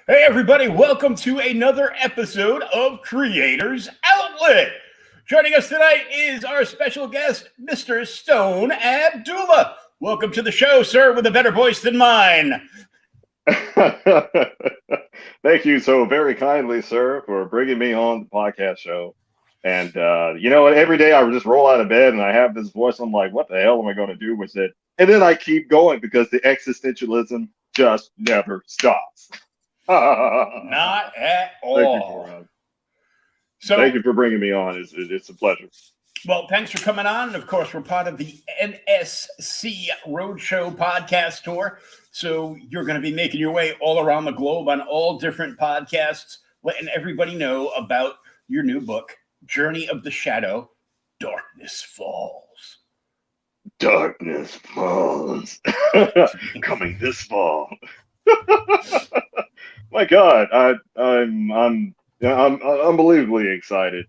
Hey, everybody, welcome to another episode of Creators Outlet. Joining us tonight is our special guest, Mr. Stone Abdullah. Welcome to the show, sir, with a better voice than mine. Thank you so very kindly, sir, for bringing me on the podcast show. And you know what? Every day I would just roll out of bed and I have this voice. I'm like, what the hell am I going to do with it? And then I keep going because the existentialism just never stops. Not at all. Thank you for bringing me on. It's a pleasure. Well, thanks for coming on. And of course, we're part of the NSC Roadshow podcast tour. So you're going to be making your way all around the globe on all different podcasts, letting everybody know about your new book, Journey of the Shadow, Darkness Falls. Darkness Falls. Coming this fall. My God, I'm unbelievably excited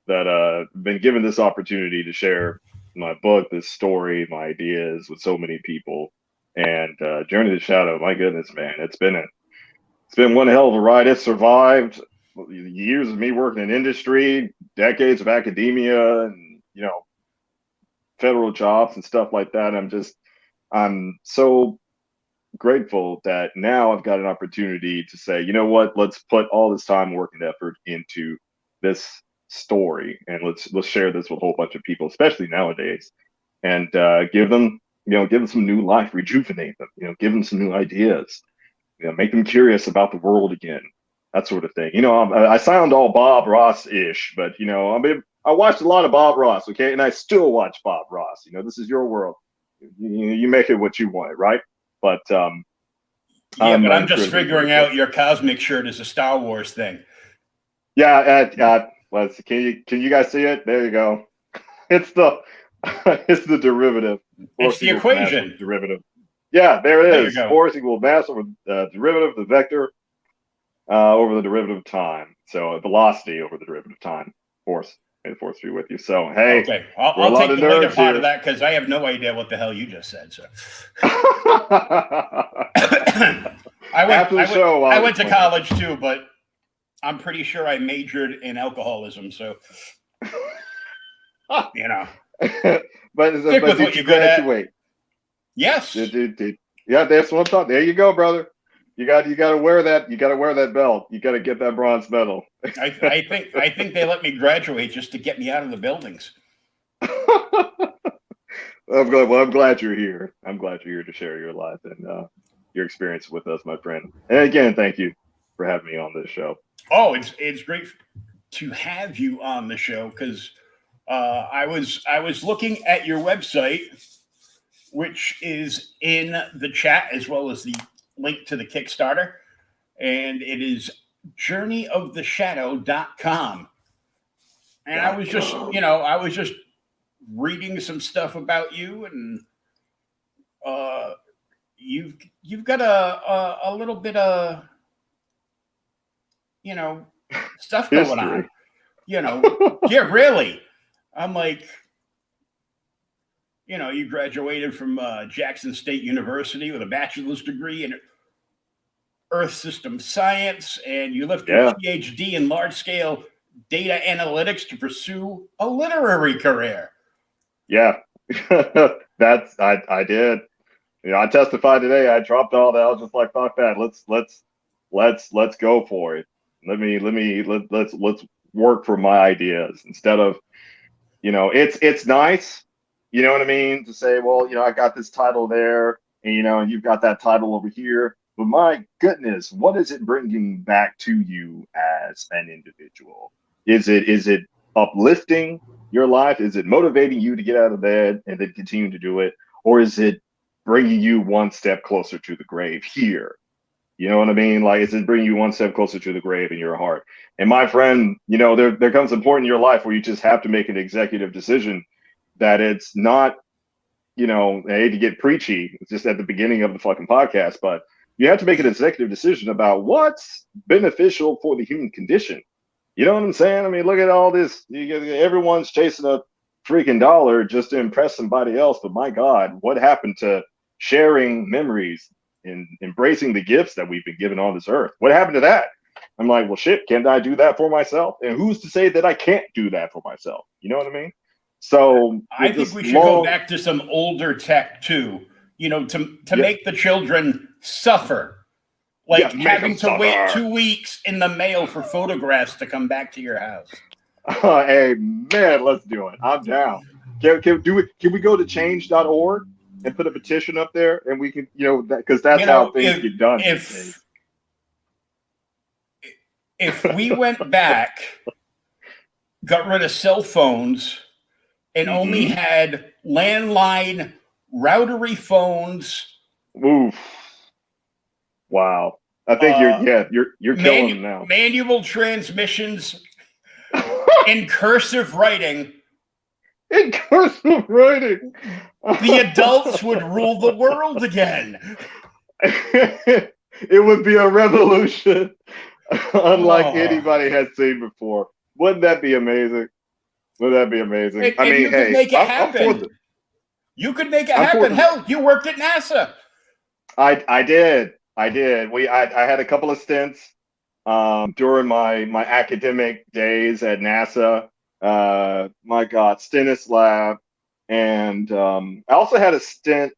that I've been given this opportunity to share my book, this story, my ideas with so many people. And Journey to the Shadow, my goodness, man, it's been one hell of a ride. It survived years of me working in industry, decades of academia, and federal jobs and stuff like that. I'm so grateful that now I've got an opportunity to say, you know what, let's put all this time, work, and effort into this story, and let's share this with a whole bunch of people, especially nowadays, and give them some new life, rejuvenate them, give them some new ideas, make them curious about the world again, that sort of thing. I sound all Bob Ross-ish, but I watched a lot of Bob Ross, okay, and I still watch Bob Ross. This is your world. You make it what you want it, right? But I'm just figuring out your cosmic shirt is a Star Wars thing. Yeah, can you guys see it? There you go. It's the derivative. It's the equation. Derivative. Yeah, there it is. Force equals mass over derivative of the vector over the derivative of time. So velocity over the derivative of time. Force. May the force be with you. So, hey. Okay. I'll take the later part of that because I have no idea what the hell you just said. So. I went to college too, but I'm pretty sure I majored in alcoholism. So, but stick with what you're good at. Yes. Yeah, that's what I'm talking. There you go, brother. You got to wear that. You got to wear that belt. You got to get that bronze medal. I think they let me graduate just to get me out of the buildings. I'm glad you're here. I'm glad you're here to share your life and your experience with us, my friend. And again, thank you for having me on this show. Oh, it's great to have you on the show because I was looking at your website, which is in the chat as well as the link to the Kickstarter, and it is journeyoftheshadow.com. And I was just reading some stuff about you, and you've got a little bit of, stuff going on. Yeah, really. I'm like, you graduated from Jackson State University with a bachelor's degree in Earth System Science, and you left your Ph.D. in large-scale data analytics to pursue a literary career. Yeah, I did. I testified today. I dropped all that. I was just like, fuck that. Let's go for it. Let's work for my ideas instead of, it's nice, you know what I mean, to say, well, I got this title there, and and you've got that title over here. But my goodness, what is it bringing back to you as an individual? Is it uplifting your life? Is it motivating you to get out of bed and then continue to do it? Or is it bringing you one step closer to the grave here? You know what I mean? Like, is it bringing you one step closer to the grave in your heart? And my friend, there comes a point in your life where you just have to make an executive decision that it's not, I hate to get preachy, it's just at the beginning of the fucking podcast, but you have to make an executive decision about what's beneficial for the human condition. You know what I'm saying? I mean, look at all this. Everyone's chasing a freaking dollar just to impress somebody else. But my God, what happened to sharing memories and embracing the gifts that we've been given on this earth? What happened to that? I'm like, well, shit, can't I do that for myself? And who's to say that I can't do that for myself? You know what I mean? So I think we should go back to some older tech too, to make the children suffer. Like having to wait 2 weeks in the mail for photographs to come back to your house. Hey, man, let's do it. I'm down. Can we go to change.org and put a petition up there, and we can, because that's how things get done. If we went back, got rid of cell phones, and only had landline routery phones. Oof. Wow. I think you're killing them now. Manual transmissions in cursive writing. In cursive writing. The adults would rule the world again. It would be a revolution unlike anybody has seen before. Wouldn't that be amazing? Wouldn't that be amazing? And you could make it happen. You could make it happen. Hell, you worked at NASA. I did. I had a couple of stints during my academic days at NASA. My God, Stennis Lab, and I also had a stint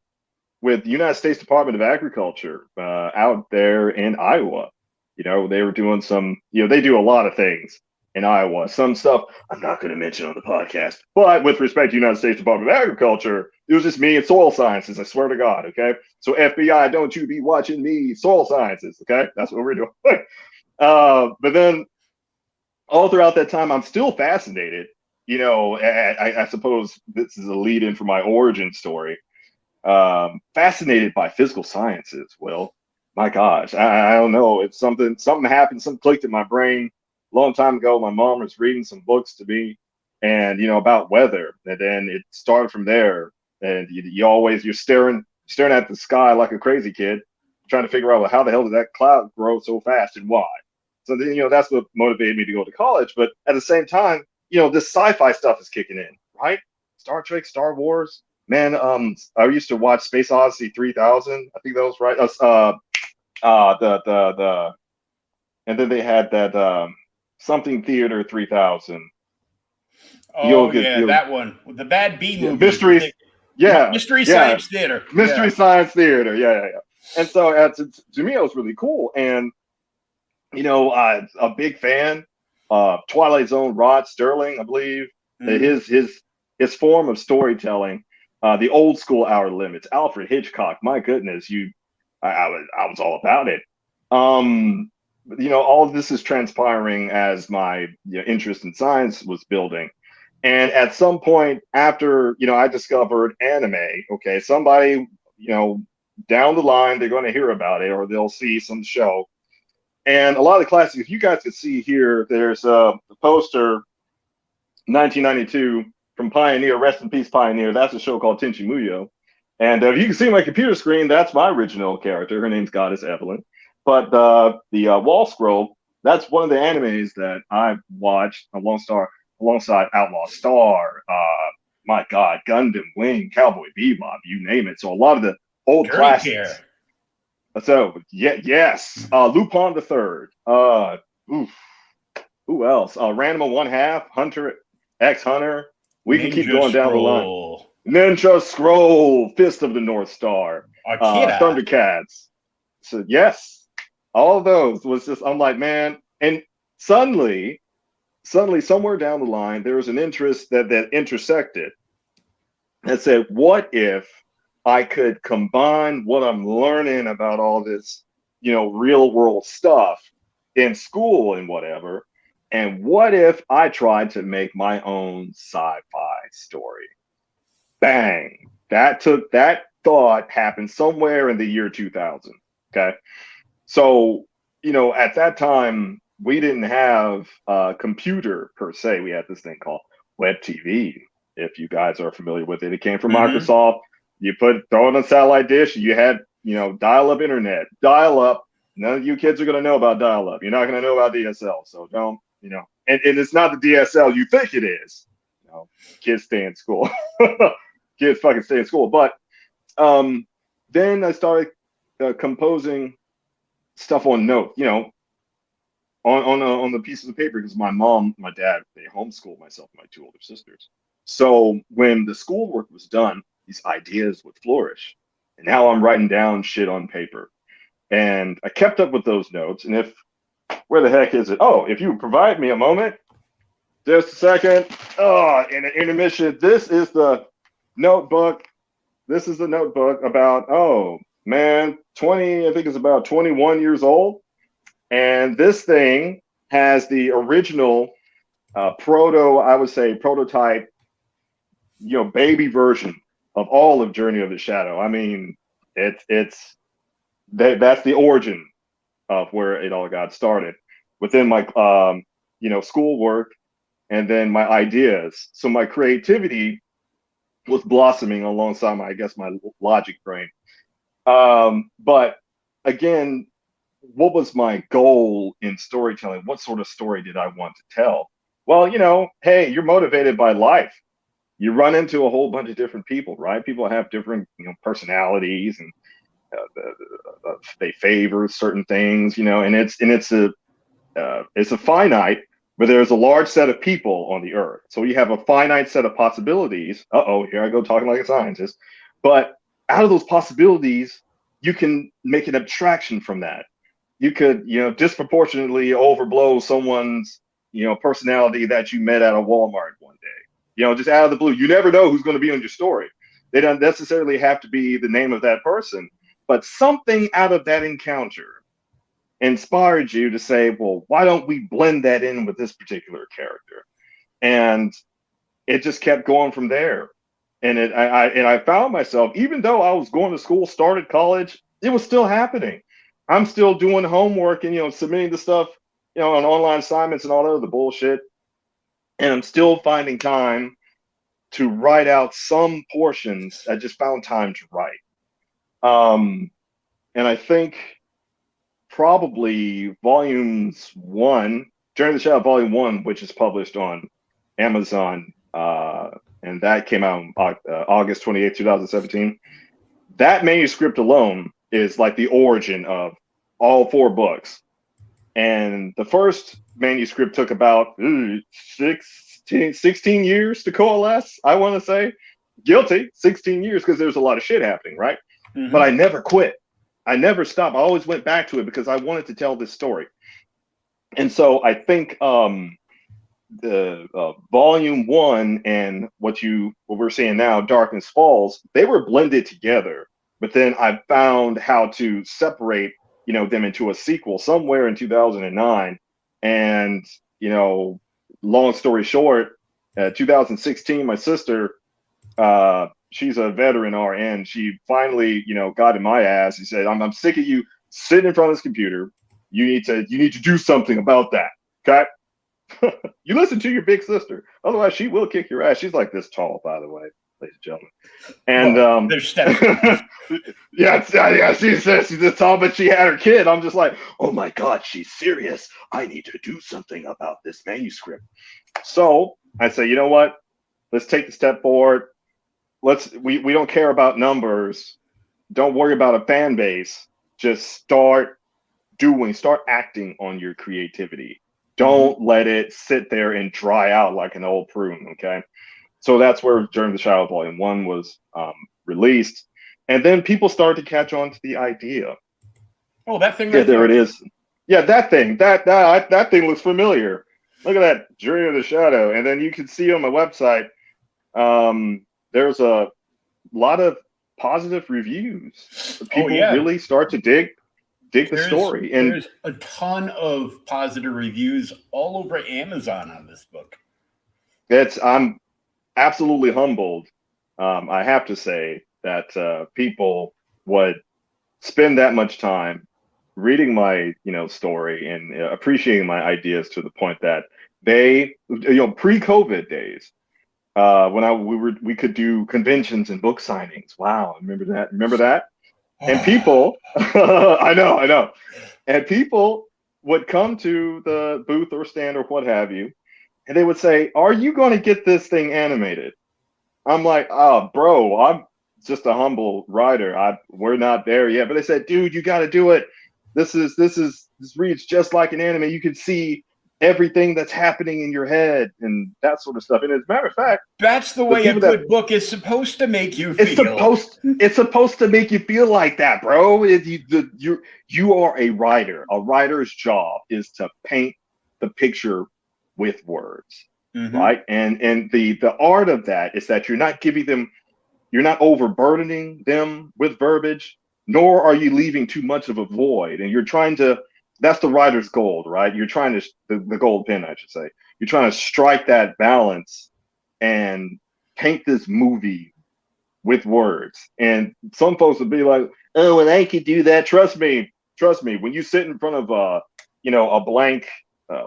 with the United States Department of Agriculture out there in Iowa. They were doing some. They do a lot of things in Iowa. Some stuff I'm not going to mention on the podcast, but with respect to United States Department of Agriculture, it was just me and soil sciences. I swear to God. Okay. So FBI, don't you be watching me, soil sciences. Okay. That's what we're doing. But then all throughout that time, I'm still fascinated. I suppose this is a lead in for my origin story. Fascinated by physical sciences. Well, my gosh, I don't know. It's something happened, something clicked in my brain. Long time ago, my mom was reading some books to me, and about weather, and then it started from there. And you're staring at the sky like a crazy kid, trying to figure out, well, how the hell did that cloud grow so fast and why? So then that's what motivated me to go to college. But at the same time, this sci-fi stuff is kicking in, right? Star Trek, Star Wars, man. I used to watch Space Odyssey 3000. I think that was right. And then they had that something Theater 3000. Oh, that one. With the bad B movie. Mysteries. Mystery Science Theater. Mystery Science Theater. Yeah. And so to me, it was really cool. And, a big fan of Twilight Zone, Rod Sterling, I believe. His form of storytelling, the old school Outer Limits, Alfred Hitchcock, my goodness, I was all about it. All of this is transpiring as my interest in science was building. And at some point after, I discovered anime, okay, somebody, down the line, they're going to hear about it or they'll see some show. And a lot of the classics, if you guys can see here, there's a poster, 1992 from Pioneer, rest in peace, Pioneer. That's a show called Tenchi Muyo. And if you can see my computer screen, that's my original character. Her name's Goddess Evelyn. But the Wall Scroll, that's one of the animes that I've watched alongside Outlaw Star, my God, Gundam Wing, Cowboy Bebop, you name it. So a lot of the old Dirty classics. Care. So yeah, yes, Lupin the Third. Who else? Ranma One Half, Hunter X Hunter. We can keep Ninja going down the line. Scroll. Ninja Scroll, Fist of the North Star, Akira. Thundercats. So yes, all of those was just. I'm like, man, and suddenly, somewhere down the line, there was an interest that intersected and said, what if I could combine what I'm learning about all this, real world stuff in school and whatever, and what if I tried to make my own sci-fi story? Bang! That thought happened somewhere in the year 2000. Okay, so at that time we didn't have a computer per se. We had this thing called web TV. If you guys are familiar with it, it came from Microsoft. You throw it on a satellite dish. You had dial-up internet, dial-up. None of you kids are going to know about dial-up. You're not going to know about DSL. So don't and it's not the DSL you think it is. Kids stay in school. Kids fucking stay in school. But then I started composing stuff on note, on the pieces of paper, because my mom, my dad, they homeschooled myself and my two older sisters. So when the schoolwork was done, these ideas would flourish. And now I'm writing down shit on paper. And I kept up with those notes. And where the heck is it? Oh, if you provide me a moment, just a second. Oh, in an intermission, this is the notebook. This is the notebook about, oh man, I think it's about 21 years old. And this thing has the original prototype, baby version of all of Journey of the Shadow. I mean, that's the origin of where it all got started within my, schoolwork and then my ideas. So my creativity was blossoming alongside my logic brain. But again, what was my goal in storytelling? What sort of story did I want to tell? Well, hey, you're motivated by life. You run into a whole bunch of different people, right? People have different, personalities, and they favor certain things, and it's a finite, but there's a large set of people on the earth. So you have a finite set of possibilities. Here I go talking like a scientist. But out of those possibilities, you can make an abstraction from that. You could, disproportionately overblow someone's, personality that you met at a Walmart one day, just out of the blue. You never know who's going to be on your story. They don't necessarily have to be the name of that person, but something out of that encounter inspired you to say, well, why don't we blend that in with this particular character? And it just kept going from there. And I found myself, even though I was going to school, started college, it was still happening. I'm still doing homework and, submitting the stuff, on online assignments and all that other bullshit. And I'm still finding time to write out some portions. I just found time to write. And I think probably volumes 1, Journey of the Shadow Volume 1, which is published on Amazon, and that came out on August 28th, 2017. That manuscript alone is like the origin of all 4 books. And the first manuscript took about 16 years to coalesce, I want to say. Guilty, 16 years, because there's a lot of shit happening, right? Mm-hmm. But I never quit. I never stopped. I always went back to it because I wanted to tell this story. And so I think the volume 1 and what we're seeing now, Darkness Falls, they were blended together. But then I found how to separate, them into a sequel somewhere in 2009. And, long story short, 2016, my sister, she's a veteran RN. She finally, got in my ass. She said, I'm sick of you sitting in front of this computer. You need to do something about that. Okay. You listen to your big sister. Otherwise, she will kick your ass. She's like this tall, by the way. ladies and gentlemen. And Well, there's steps. yeah, she says she's just tall, but she had her kid. I'm just like, oh my God, she's serious. I need to do something about this manuscript. So I say, you know what? Let's take the step forward. We don't care about numbers. Don't worry about a fan base. Just start acting on your creativity. Don't let it sit there and dry out like an old prune. Okay. So that's where Journey of the Shadow Volume 1 was released. And then people started to catch on to the idea. Oh, that thing Yeah, right there there. it is. Yeah, that thing. That thing looks familiar. Look at that, Journey of the Shadow. And then you can see on my website, there's a lot of positive reviews. People really start to dig the story. And there's a ton of positive reviews all over Amazon on this book. I'm absolutely humbled. I have to say that people would spend that much time reading my story and appreciating my ideas to the point that they pre-COVID days when we could do conventions and book signings. Wow, remember that? And people, I know, and people would come to the booth or stand or what have you, and they would say, "Are you going to get this thing animated?" I'm like, "Oh, bro, I'm just a humble writer. We're not there yet." But they said, "Dude, you got to do it. This reads just like an anime. You can see everything that's happening in your head and that sort of stuff." And as a matter of fact, that's the way a good book is supposed to make you feel. It's supposed to make you feel like that, bro. You are a writer. A writer's job is to paint the picture with words, right? And the art of that is that you're not overburdening them with verbiage, nor are you leaving too much of a void. And that's the writer's gold, right? You're trying to, the gold pin, I should say. You're trying to strike that balance and paint this movie with words. And some folks would be like, "Oh, well, I could do that." Trust me. When you sit in front of a blank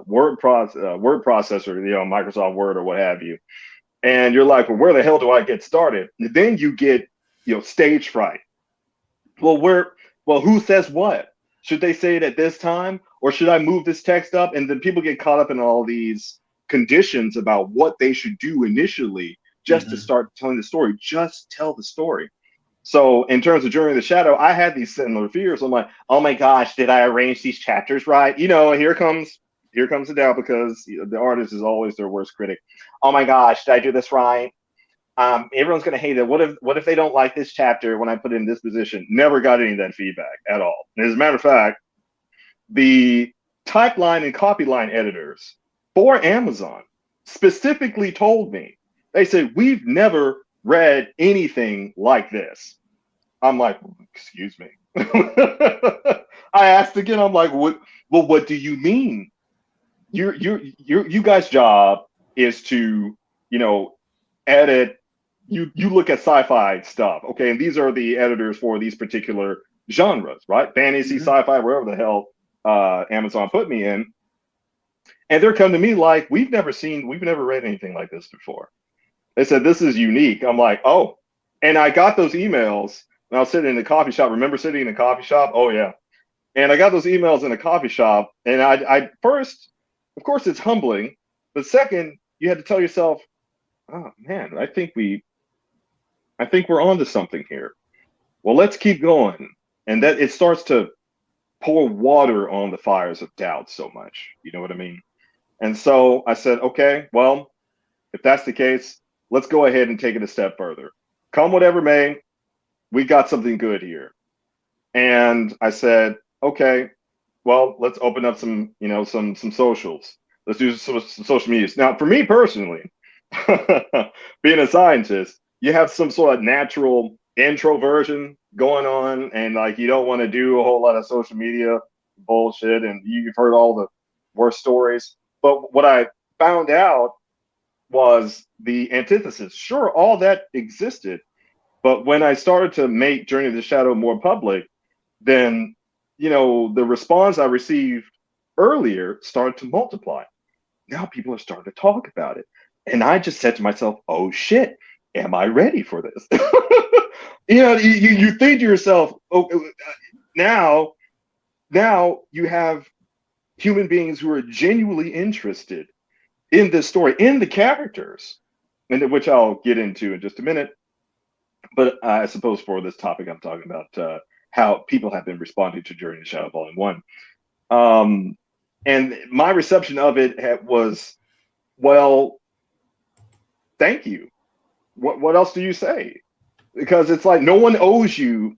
word processor, Microsoft Word or what have you, and you're like, "Well, where the hell do I get started?" And then you get stage fright. Well, who says what? Should they say it at this time, or should I move this text up? And then people get caught up in all these conditions about what they should do initially just to start telling the story. Just tell the story. So in terms of Journey of the Shadow, I had these similar fears. I'm like, oh my gosh, did I arrange these chapters right? Here comes the doubt, because the artist is always their worst critic. Oh my gosh, did I do this right? Everyone's going to hate it. What if they don't like this chapter when I put it in this position? Never got any of that feedback at all. And as a matter of fact, the type line and copy line editors for Amazon specifically told me, they said, "We've never read anything like this." I'm like, "Excuse me." I asked again. I'm like, "What? Well, what do you mean? You guys' job is to, edit. You look at sci-fi stuff, okay? And these are the editors for these particular genres, right? Fantasy, sci-fi, wherever the hell Amazon put me in." And they're coming to me like, we've never read anything like this before. They said, "This is unique." I'm like, "Oh." And I got those emails, and I was sitting in the coffee shop. Remember sitting in the coffee shop? Oh yeah. And I got those emails in a coffee shop, and I first, of course, it's humbling, but second, you had to tell yourself, "Oh man, I think we're onto something here. Well, let's keep going." And that it starts to pour water on the fires of doubt so much. You know what I mean? And so I said, okay, well, if that's the case, let's go ahead and take it a step further. Come whatever may, we got something good here. And I said, okay, well, let's open up some socials. Let's do some social media. Now, for me personally, being a scientist, you have some sort of natural introversion going on, and like you don't want to do a whole lot of social media bullshit, and you've heard all the worst stories. But what I found out was the antithesis. Sure, all that existed, but when I started to make Journey of the Shadow more public, then the response I received earlier started to multiply. Now people are starting to talk about it. And I just said to myself, oh shit, am I ready for this? You think to yourself, oh, now you have human beings who are genuinely interested in this story, in the characters, and which I'll get into in just a minute. But I suppose for this topic, I'm talking about how people have been responding to Journey to Shadow Volume 1. And my reception of it was, well, thank you. What else do you say? Because it's like no one owes you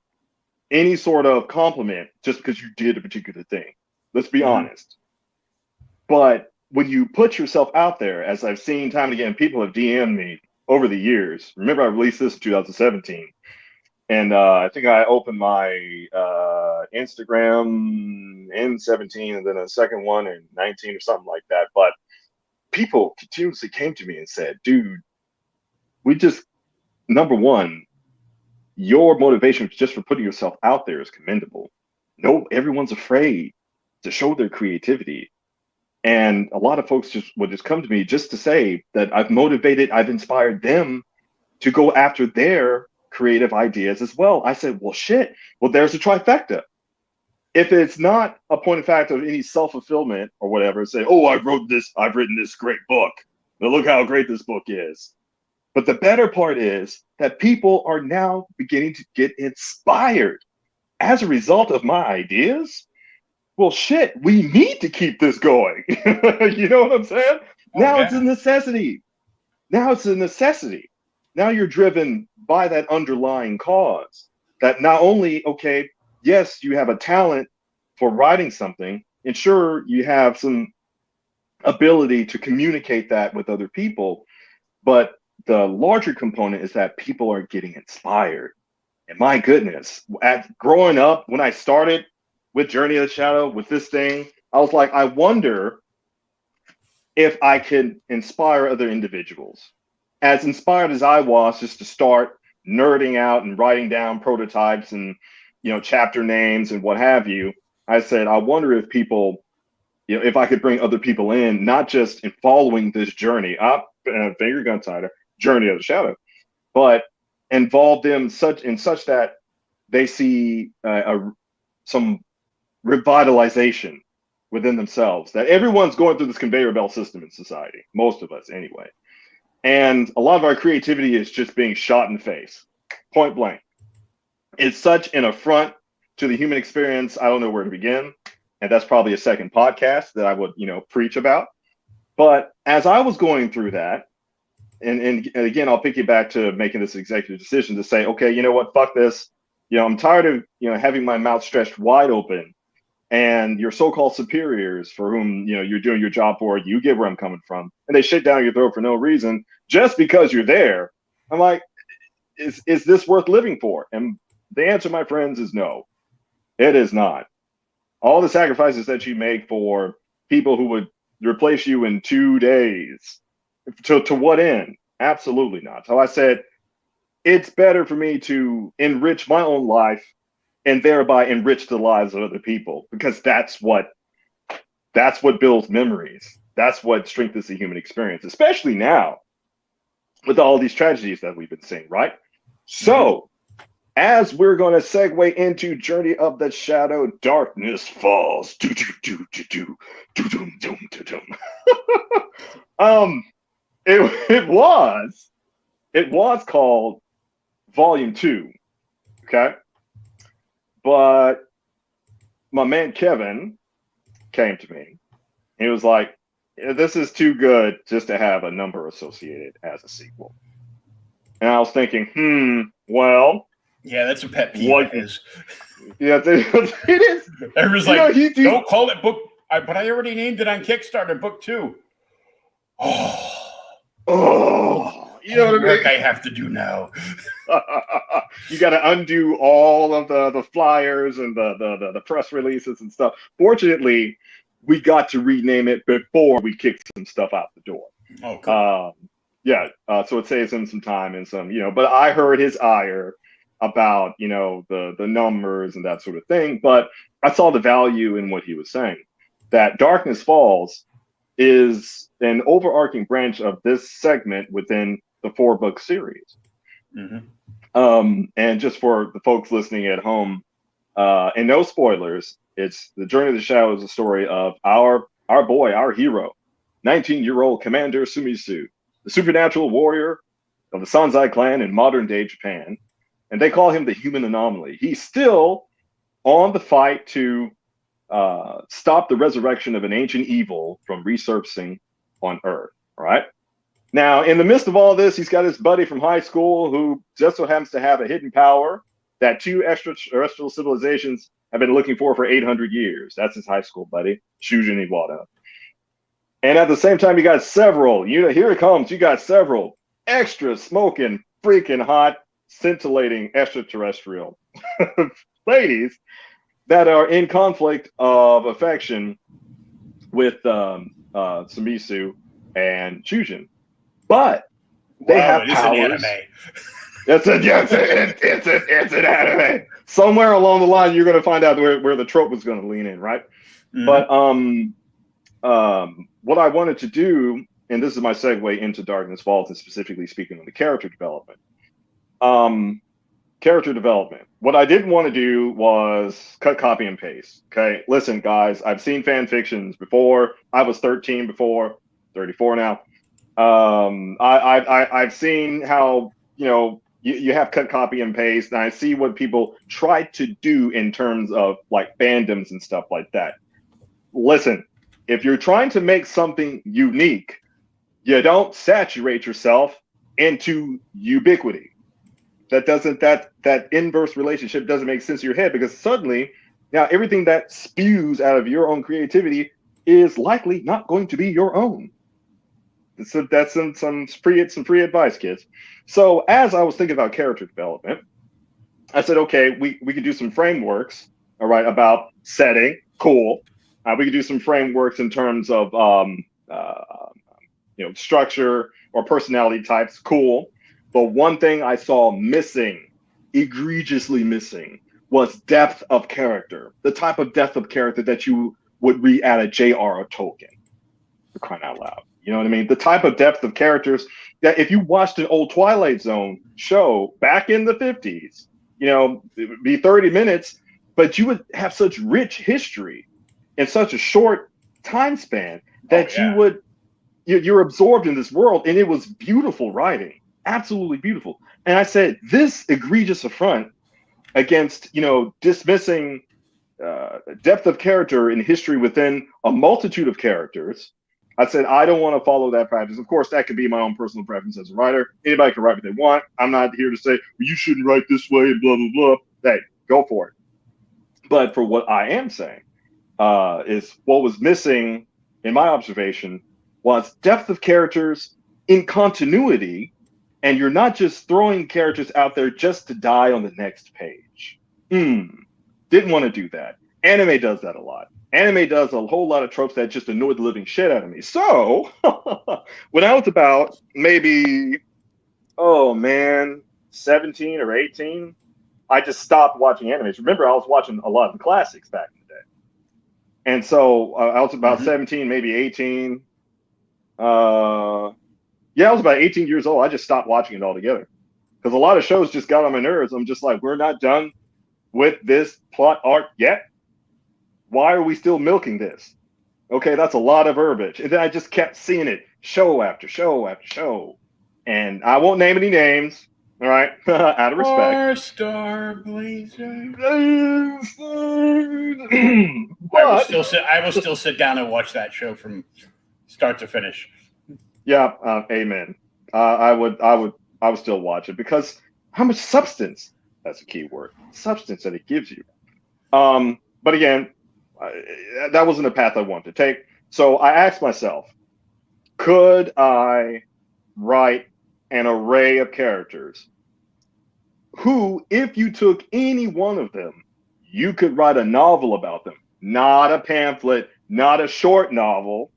any sort of compliment just because you did a particular thing. Let's be honest. But when you put yourself out there, as I've seen time and again, people have DM'd me over the years. Remember, I released this in 2017. And I think I opened my Instagram in 17 and then a second one in 19 or something like that. But people continuously came to me and said, dude, number one, your motivation just for putting yourself out there is commendable. No, everyone's afraid to show their creativity. And a lot of folks would just come to me just to say that I've inspired them to go after their creative ideas as well. I said, well, shit. Well, there's a trifecta. If it's not a point of fact of any self-fulfillment or whatever, say, oh, I've written this great book. Now look how great this book is. But the better part is that people are now beginning to get inspired as a result of my ideas. Well, shit, we need to keep this going. You know what I'm saying? Now it's a necessity. Now you're driven by that underlying cause that not only, okay, yes, you have a talent for writing something, and sure, you have some ability to communicate that with other people, but the larger component is that people are getting inspired. And my goodness, growing up, when I started with Journey of the Shadow, with this thing, I was like, I wonder if I could inspire other individuals. As inspired as I was just to start nerding out and writing down prototypes and, chapter names and what have you, I said, I wonder if people, if I could bring other people in, not just in following this journey, finger gun tighter, Journey of the Shadow, but involve them such that they see some revitalization within themselves, that everyone's going through this conveyor belt system in society, most of us anyway. And a lot of our creativity is just being shot in the face, point blank. It's such an affront to the human experience. I don't know where to begin. And that's probably a second podcast that I would, preach about. But as I was going through that, and again, I'll pick you back to making this executive decision to say, okay, you know what, fuck this. I'm tired of, having my mouth stretched wide open, and your so-called superiors for whom, you're doing your job for, you get where I'm coming from, and they shit down your throat for no reason, just because you're there. I'm like, is this worth living for? And the answer, my friends, is no, it is not. All the sacrifices that you make for people who would replace you in 2 days, to what end? Absolutely not. So I said, it's better for me to enrich my own life and thereby enrich the lives of other people, because that's what builds memories. That's what strengthens the human experience, especially now with all these tragedies that we've been seeing, right? So as we're going to segue into Journey of the Shadow, Darkness Falls. It was called Volume 2, okay? But my man Kevin came to me. He was like, this is too good just to have a number associated as a sequel. And I was thinking, well. Yeah, that's a pet peeve. What is? Yeah, it is. Everyone's like, don't call it book, but I already named it on Kickstarter, book 2. You know what I mean? Work I have to do now. You got to undo all of the flyers and the press releases and stuff. Fortunately, we got to rename it before we kicked some stuff out the door. Oh, cool. So it saves him some time and some, but I heard his ire about, the numbers and that sort of thing. But I saw the value in what he was saying, that Darkness Falls is an overarching branch of this segment within the 4-book series. Mm-hmm. And just for the folks listening at home, and no spoilers, it's the Journey of the Shadow is the story of our boy, our hero, 19-year-old Commander Sumisu, the supernatural warrior of the Sanzai clan in modern-day Japan. And they call him the human anomaly. He's still on the fight to stop the resurrection of an ancient evil from resurfacing on Earth, all right? Now, in the midst of all this, he's got his buddy from high school who just so happens to have a hidden power that 2 extraterrestrial civilizations have been looking for 800 years. That's his high school buddy, Shujin Iwata. And at the same time, you got several, here it comes, you got several extra smoking, freaking hot, scintillating extraterrestrial ladies that are in conflict of affection with Sumisu and Shujin. But they have powers. It's an anime. Somewhere along the line, you're going to find out where the trope is going to lean in, right? Mm-hmm. But what I wanted to do, and this is my segue into Darkness Falls, and specifically speaking on the character development. What I didn't want to do was cut, copy, and paste. Okay, listen, guys, I've seen fan fictions before. I was 13 before, 34 now. I've seen how, you have cut, copy, and paste, and I see what people try to do in terms of like fandoms and stuff like that. Listen, if you're trying to make something unique, you don't saturate yourself into ubiquity. That inverse relationship doesn't make sense in your head, because suddenly now everything that spews out of your own creativity is likely not going to be your own. So that's some free advice, kids. So as I was thinking about character development, I said, okay, we could do some frameworks, all right, about setting, cool. We could do some frameworks in terms of structure or personality types, cool. But one thing I saw missing, egregiously missing, was depth of character. The type of depth of character that you would read at a J.R.R. Tolkien, for crying out loud. You know what I mean? The type of depth of characters that if you watched an old Twilight Zone show back in the 50s, it would be 30 minutes, but you would have such rich history in such a short time span that you're absorbed in this world, and it was beautiful writing, absolutely beautiful. And I said, this egregious affront against, dismissing depth of character in history within a multitude of characters, I said, I don't want to follow that practice. Of course, that could be my own personal preference as a writer. Anybody can write what they want. I'm not here to say, well, you shouldn't write this way and blah, blah, blah. Hey, go for it. But for what I am saying is what was missing, in my observation, was depth of characters in continuity, and you're not just throwing characters out there just to die on the next page. Didn't want to do that. Anime does that a lot. Anime does a whole lot of tropes that just annoy the living shit out of me. So when I was about maybe, 17 or 18, I just stopped watching animes. Remember, I was watching a lot of the classics back in the day. And so I was about 17, maybe 18. I was about 18 years old. I just stopped watching it altogether because a lot of shows just got on my nerves. I'm just like, we're not done with this plot arc yet. Why are we still milking this? Okay, that's a lot of verbiage. And then I just kept seeing it show after show after show. And I won't name any names, all right, out of respect. Star Blazer. I will still sit down and watch that show from start to finish. Yeah, amen. I would still watch it because how much substance, that's a key word, substance that it gives you. But again, that wasn't a path I wanted to take. So I asked myself, could I write an array of characters who, if you took any one of them, you could write a novel about them, not a pamphlet, not a short novel,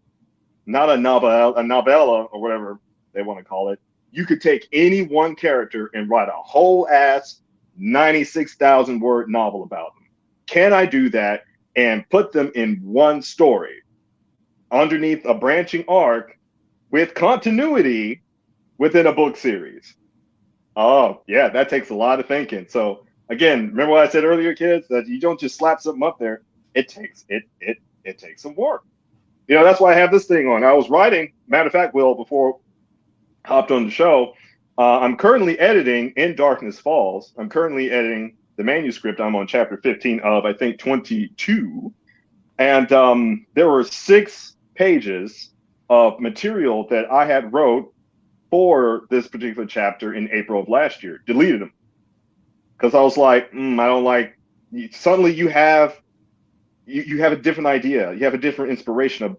not a novella or whatever they want to call it. You could take any one character and write a whole ass 96,000 word novel about them. Can I do that and put them in one story underneath a branching arc with continuity within a book series? Oh, yeah, that takes a lot of thinking. So again, remember what I said earlier, kids, that you don't just slap something up there. It takes some work. That's why I have this thing on. I was writing, matter of fact, Will, before I hopped on the show, I'm currently editing In Darkness Falls. I'm currently editing the manuscript. I'm on chapter 15 of, I think, 22. And there were 6 pages of material that I had wrote for this particular chapter in April of last year. Deleted them because I was like, I don't like. Suddenly, you have a different idea. You have a different inspiration of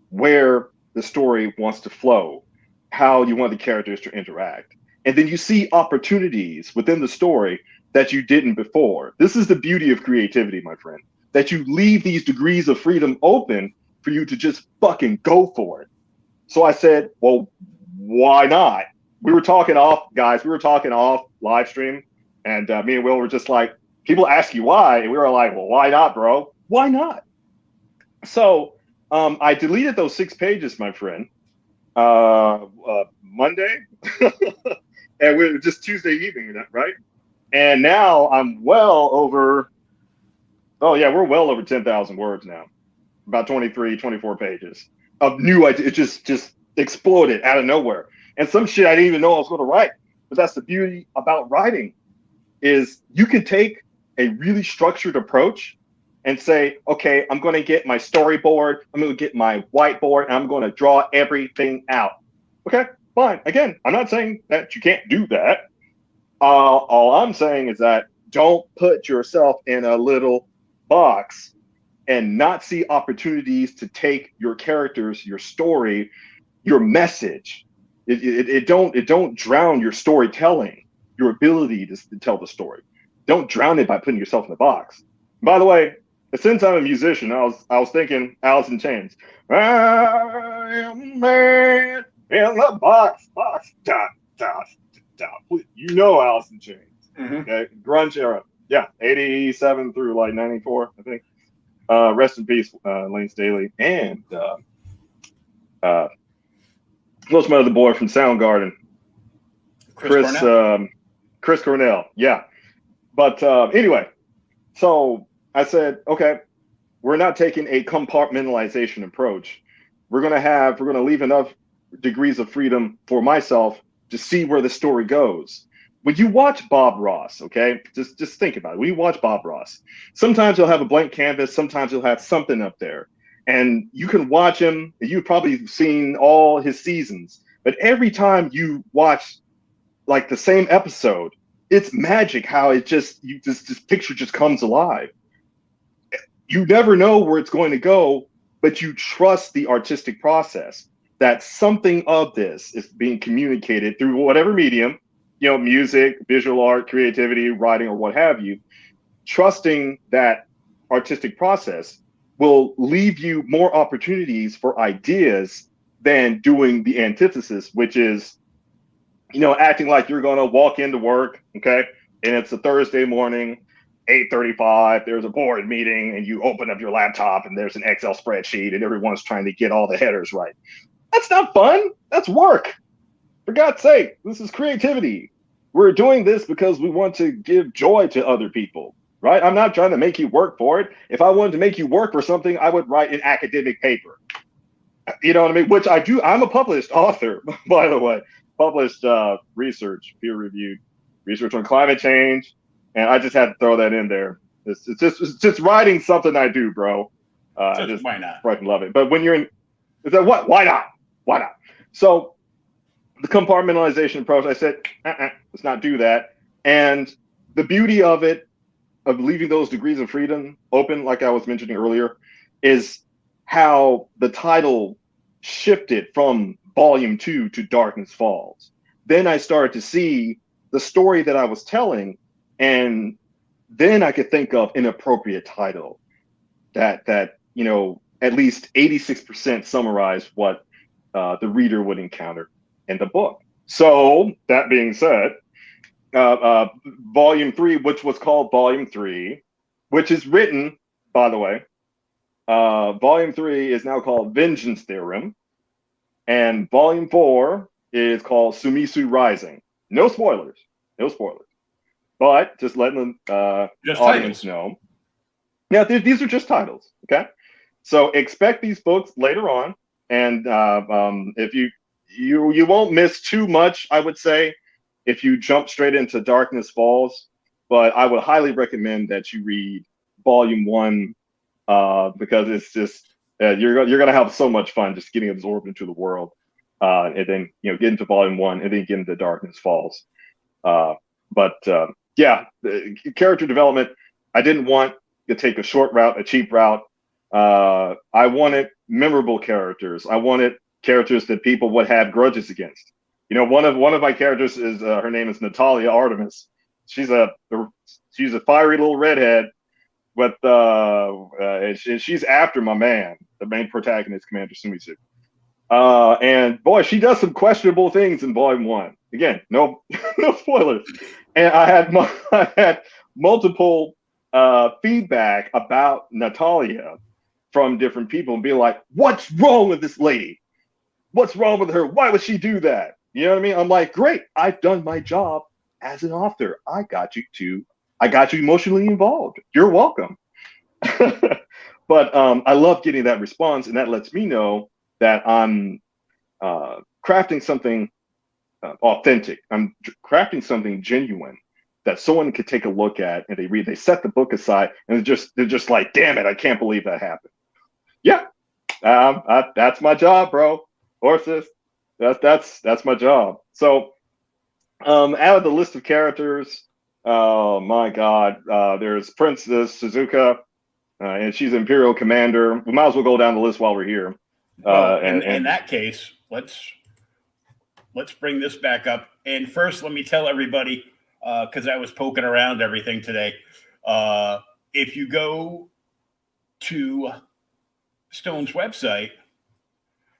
where the story wants to flow, how you want the characters to interact, and then you see opportunities within the story that you didn't before. This is the beauty of creativity, my friend. That you leave these degrees of freedom open for you to just fucking go for it. So I said, well, why not? We were talking off, guys. We were talking off live stream, and me and Will were just like, people ask you why, and we were like, well, why not, bro? Why not? So I deleted those 6 pages, my friend, Monday, and we were just Tuesday evening, right? And now I'm well over. Oh yeah, we're well over 10,000 words now. About 23, 24 pages of new ideas. It just exploded out of nowhere. And some shit I didn't even know I was going to write. But that's the beauty about writing, is you can take a really structured approach and say, okay, I'm going to get my storyboard, I'm going to get my whiteboard, and I'm going to draw everything out. Okay, fine. Again, I'm not saying that you can't do that. All I'm saying is that don't put yourself in a little box and not see opportunities to take your characters, your story, your message. It don't drown your storytelling, your ability to tell the story. Don't drown it by putting yourself in the box. By the way, since I'm a musician, I was thinking Alice in Chains. I am man in the box, dot, dot, dot. You know Alice in Chains. Mm-hmm. Okay, grunge era. Yeah, 87 through like 94, I think. Rest in peace, Lane Staley, and what's my other boy from Soundgarden? Chris Cornell. Chris Cornell. Yeah, but anyway, so I said, okay, we're not taking a compartmentalization approach. We're gonna leave enough degrees of freedom for myself to see where the story goes. When you watch Bob Ross, okay, just think about it. When you watch Bob Ross, sometimes he'll have a blank canvas, sometimes he'll have something up there. And you can watch him, you've probably seen all his seasons, but every time you watch like the same episode, it's magic how this picture just comes alive. You never know where it's going to go, but you trust the artistic process, that something of this is being communicated through whatever medium, music, visual art, creativity, writing, or what have you. Trusting that artistic process will leave you more opportunities for ideas than doing the antithesis, which is, acting like you're going to walk into work, okay, and it's a Thursday morning, 8:35, there's a board meeting, and you open up your laptop and there's an Excel spreadsheet and everyone's trying to get all the headers right. That's not fun. That's work. For God's sake, this is creativity. We're doing this because we want to give joy to other people, right? I'm not trying to make you work for it. If I wanted to make you work for something, I would write an academic paper. You know what I mean? Which I do. I'm a published author, by the way. Published research, peer-reviewed research on climate change, and I just had to throw that in there. It's just writing something I do, bro. I just why not? Fucking love it. But when you're in, is that what? Why not? Why not? So the compartmentalization approach, I said, let's not do that. And the beauty of it, of leaving those degrees of freedom open, like I was mentioning earlier, is how the title shifted from volume 2 to Darkness Falls. Then I started to see the story that I was telling, and then I could think of an appropriate title that at least 86% summarized what the reader would encounter in the book. So that being said, volume 3, which was called volume 3, which is written, by the way, volume 3 is now called Vengeance Theorem, and volume 4 is called Sumisu Rising. No spoilers. No spoilers. But just letting the audience titles. know. Yeah, these are just titles. Okay. So expect these books later on. And if you won't miss too much, I would say, if you jump straight into Darkness Falls. But I would highly recommend that you read Volume 1 because it's just you're gonna have so much fun just getting absorbed into the world, and then get into Volume 1 and then get into Darkness Falls. But yeah, the character development. I didn't want to take a short route, a cheap route. I wanted memorable characters. I wanted characters that people would have grudges against. One of my characters is her name is Natalia Artemis. She's a fiery little redhead, but she's after my man, the main protagonist, Commander Sumisu. And boy, she does some questionable things in Volume 1. Again, no no spoilers. And I had multiple feedback about Natalia from different people and being like, what's wrong with this lady? What's wrong with her? Why would she do that? You know what I mean? I'm like, great, I've done my job as an author. I got you emotionally involved. You're welcome. But I love getting that response, and that lets me know that I'm crafting something authentic. I'm crafting something genuine that someone could take a look at, and they set the book aside, and they're just like, damn it, I can't believe that happened. Yeah, that's my job, bro. Or sis, that's my job. So out of the list of characters, oh my God, there's Princess Suzuka, and she's Imperial Commander. We might as well go down the list while we're here. Well, in that case, let's bring this back up. And first, let me tell everybody, because I was poking around everything today. If you go to Stone's website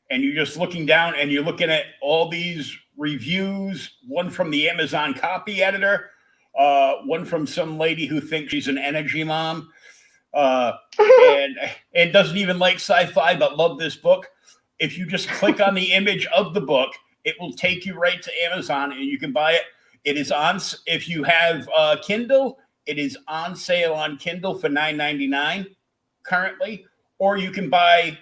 and you're just looking down and you're looking at all these reviews, one from the Amazon copy editor, one from some lady who thinks she's an energy mom, and doesn't even like sci-fi but love this book. If you just click on the image of the book, it will take you right to Amazon and you can buy it. It is on, if you have Kindle, it is on sale on Kindle for $9.99 currently, or you can buy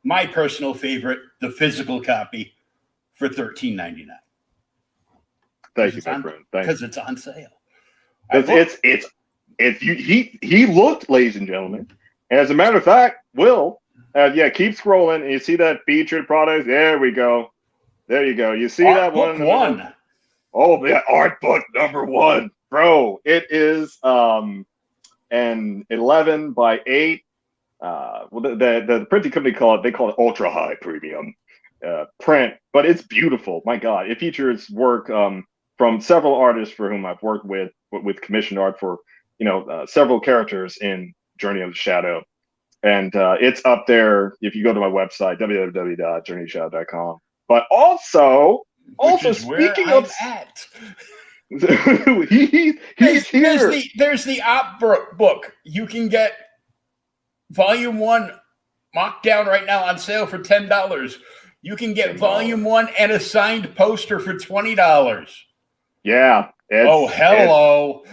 my personal favorite, the physical copy, for $13.99. Thank you, my friend. Because it's on sale. He looked, ladies and gentlemen. And as a matter of fact, Will, keep scrolling and you see that featured product. There we go. There you go. You see art that book one. Oh, yeah, art book number 1, bro. It is an 11 by 8. Well, the printing company call it ultra high premium print, but it's beautiful. My God, it features work from several artists for whom I've worked with commissioned art for several characters in Journey of the Shadow, and it's up there if you go to my website www.journeyshadow.com. But also speaking of at. he's here. There's the op book. You can get Volume 1 mocked down right now on sale for $10. You can get Volume 1 and a signed poster for $20. Yeah. Hello. Hello.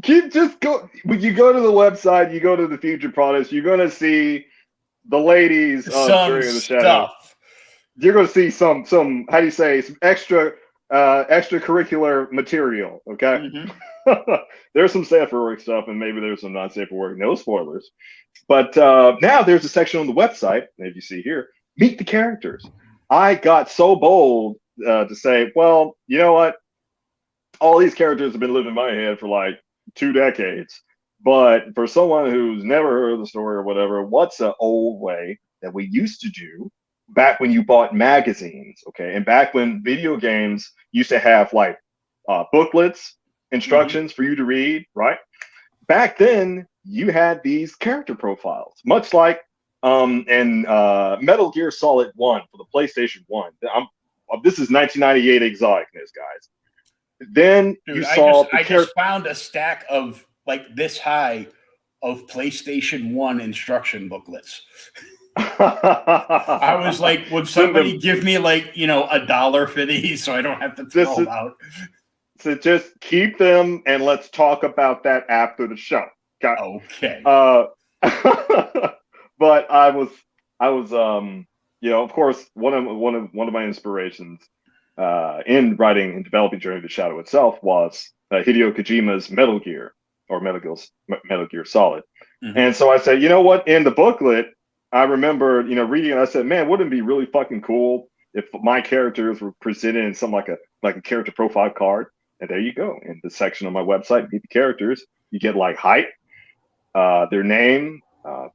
Just go. When you go to the website, you go to the featured products, you're going to see the ladies of Journey of the Shadow. You're going to see some how do you say, some extracurricular material. Okay. Mm-hmm. There's some safe for work stuff, and maybe there's some not safe for work. No spoilers. But now there's a section on the website, as you see here, meet the characters. I got so bold to say, well, you know what? All these characters have been living in my head for like 2 decades. But for someone who's never heard of the story or whatever, what's an old way that we used to do back when you bought magazines, okay? And back when video games used to have like booklets, instructions for you to read, right? Back then, you had these character profiles, much like in Metal Gear Solid 1 for the PlayStation 1. This is 1998 exoticness, guys. Then dude, you saw I just found a stack of like this high of PlayStation 1 instruction booklets. I was like, would Send somebody them give me like, $1 for these so I don't have to throw just them out? so just keep them and let's talk about that after the show. Okay. Okay. But I was of course one of my inspirations in writing and developing Journey to the Shadow itself was Hideo Kojima's Metal Gear Solid. Mhm. And so I said, you know what? In the booklet, I remember reading it. I said, man, wouldn't it be really fucking cool if my characters were presented in some like a character profile card? And there you go. In the section on my website, meet the characters. You get like height, their name,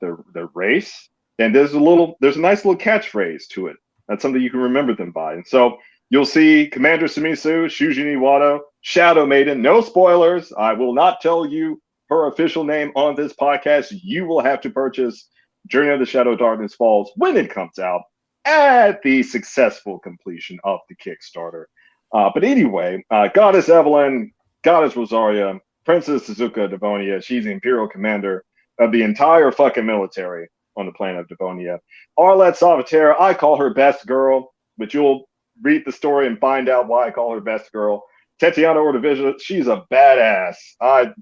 their race, and there's a nice little catchphrase to it. That's something you can remember them by. And so you'll see Commander Sumisu, Shuji Niwato, Shadow Maiden. No spoilers. I will not tell you her official name on this podcast. You will have to purchase Journey of the Shadow Darkness Falls when it comes out at the successful completion of the Kickstarter. But anyway, Goddess Evelyn, Goddess Rosaria, Princess Suzuka Devonia, she's the Imperial Commander of the entire fucking military on the planet of Devonia. Arlette Salvatierra, I call her Best Girl, but you'll read the story and find out why I call her Best Girl. Tetiana Ordovician, she's a badass.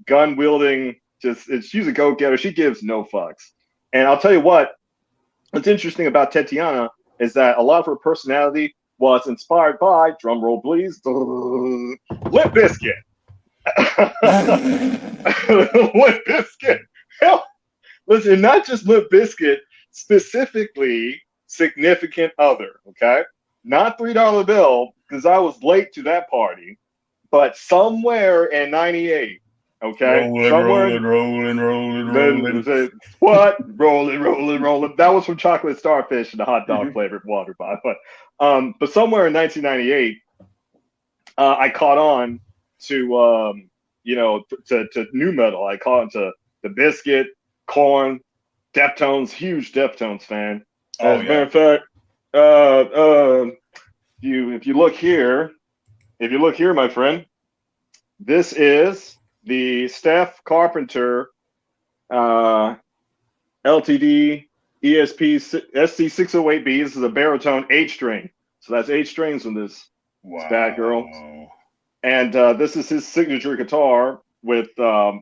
Gun wielding, she's a go-getter. She gives no fucks. And I'll tell you what's interesting about Tetiana is that a lot of her personality was inspired by, drumroll please, Limp Bizkit. Limp Bizkit. Hell, listen, not just Limp Bizkit, specifically Significant Other, okay? Not $3 bill, because I was late to that party, but somewhere in 98, okay? Rolling. What? Rolling. That was from Chocolate Starfish and the hot dog flavored water, by the way. But somewhere in 1998, I caught on to to new metal. I caught on to the Biscuit, Korn, Deftones, huge Deftones fan. As a matter of fact, if you look here, my friend, this is the Steph Carpenter LTD ESP SC608B. This is a baritone 8-string. So that's 8 strings on this bad girl. And this is his signature guitar with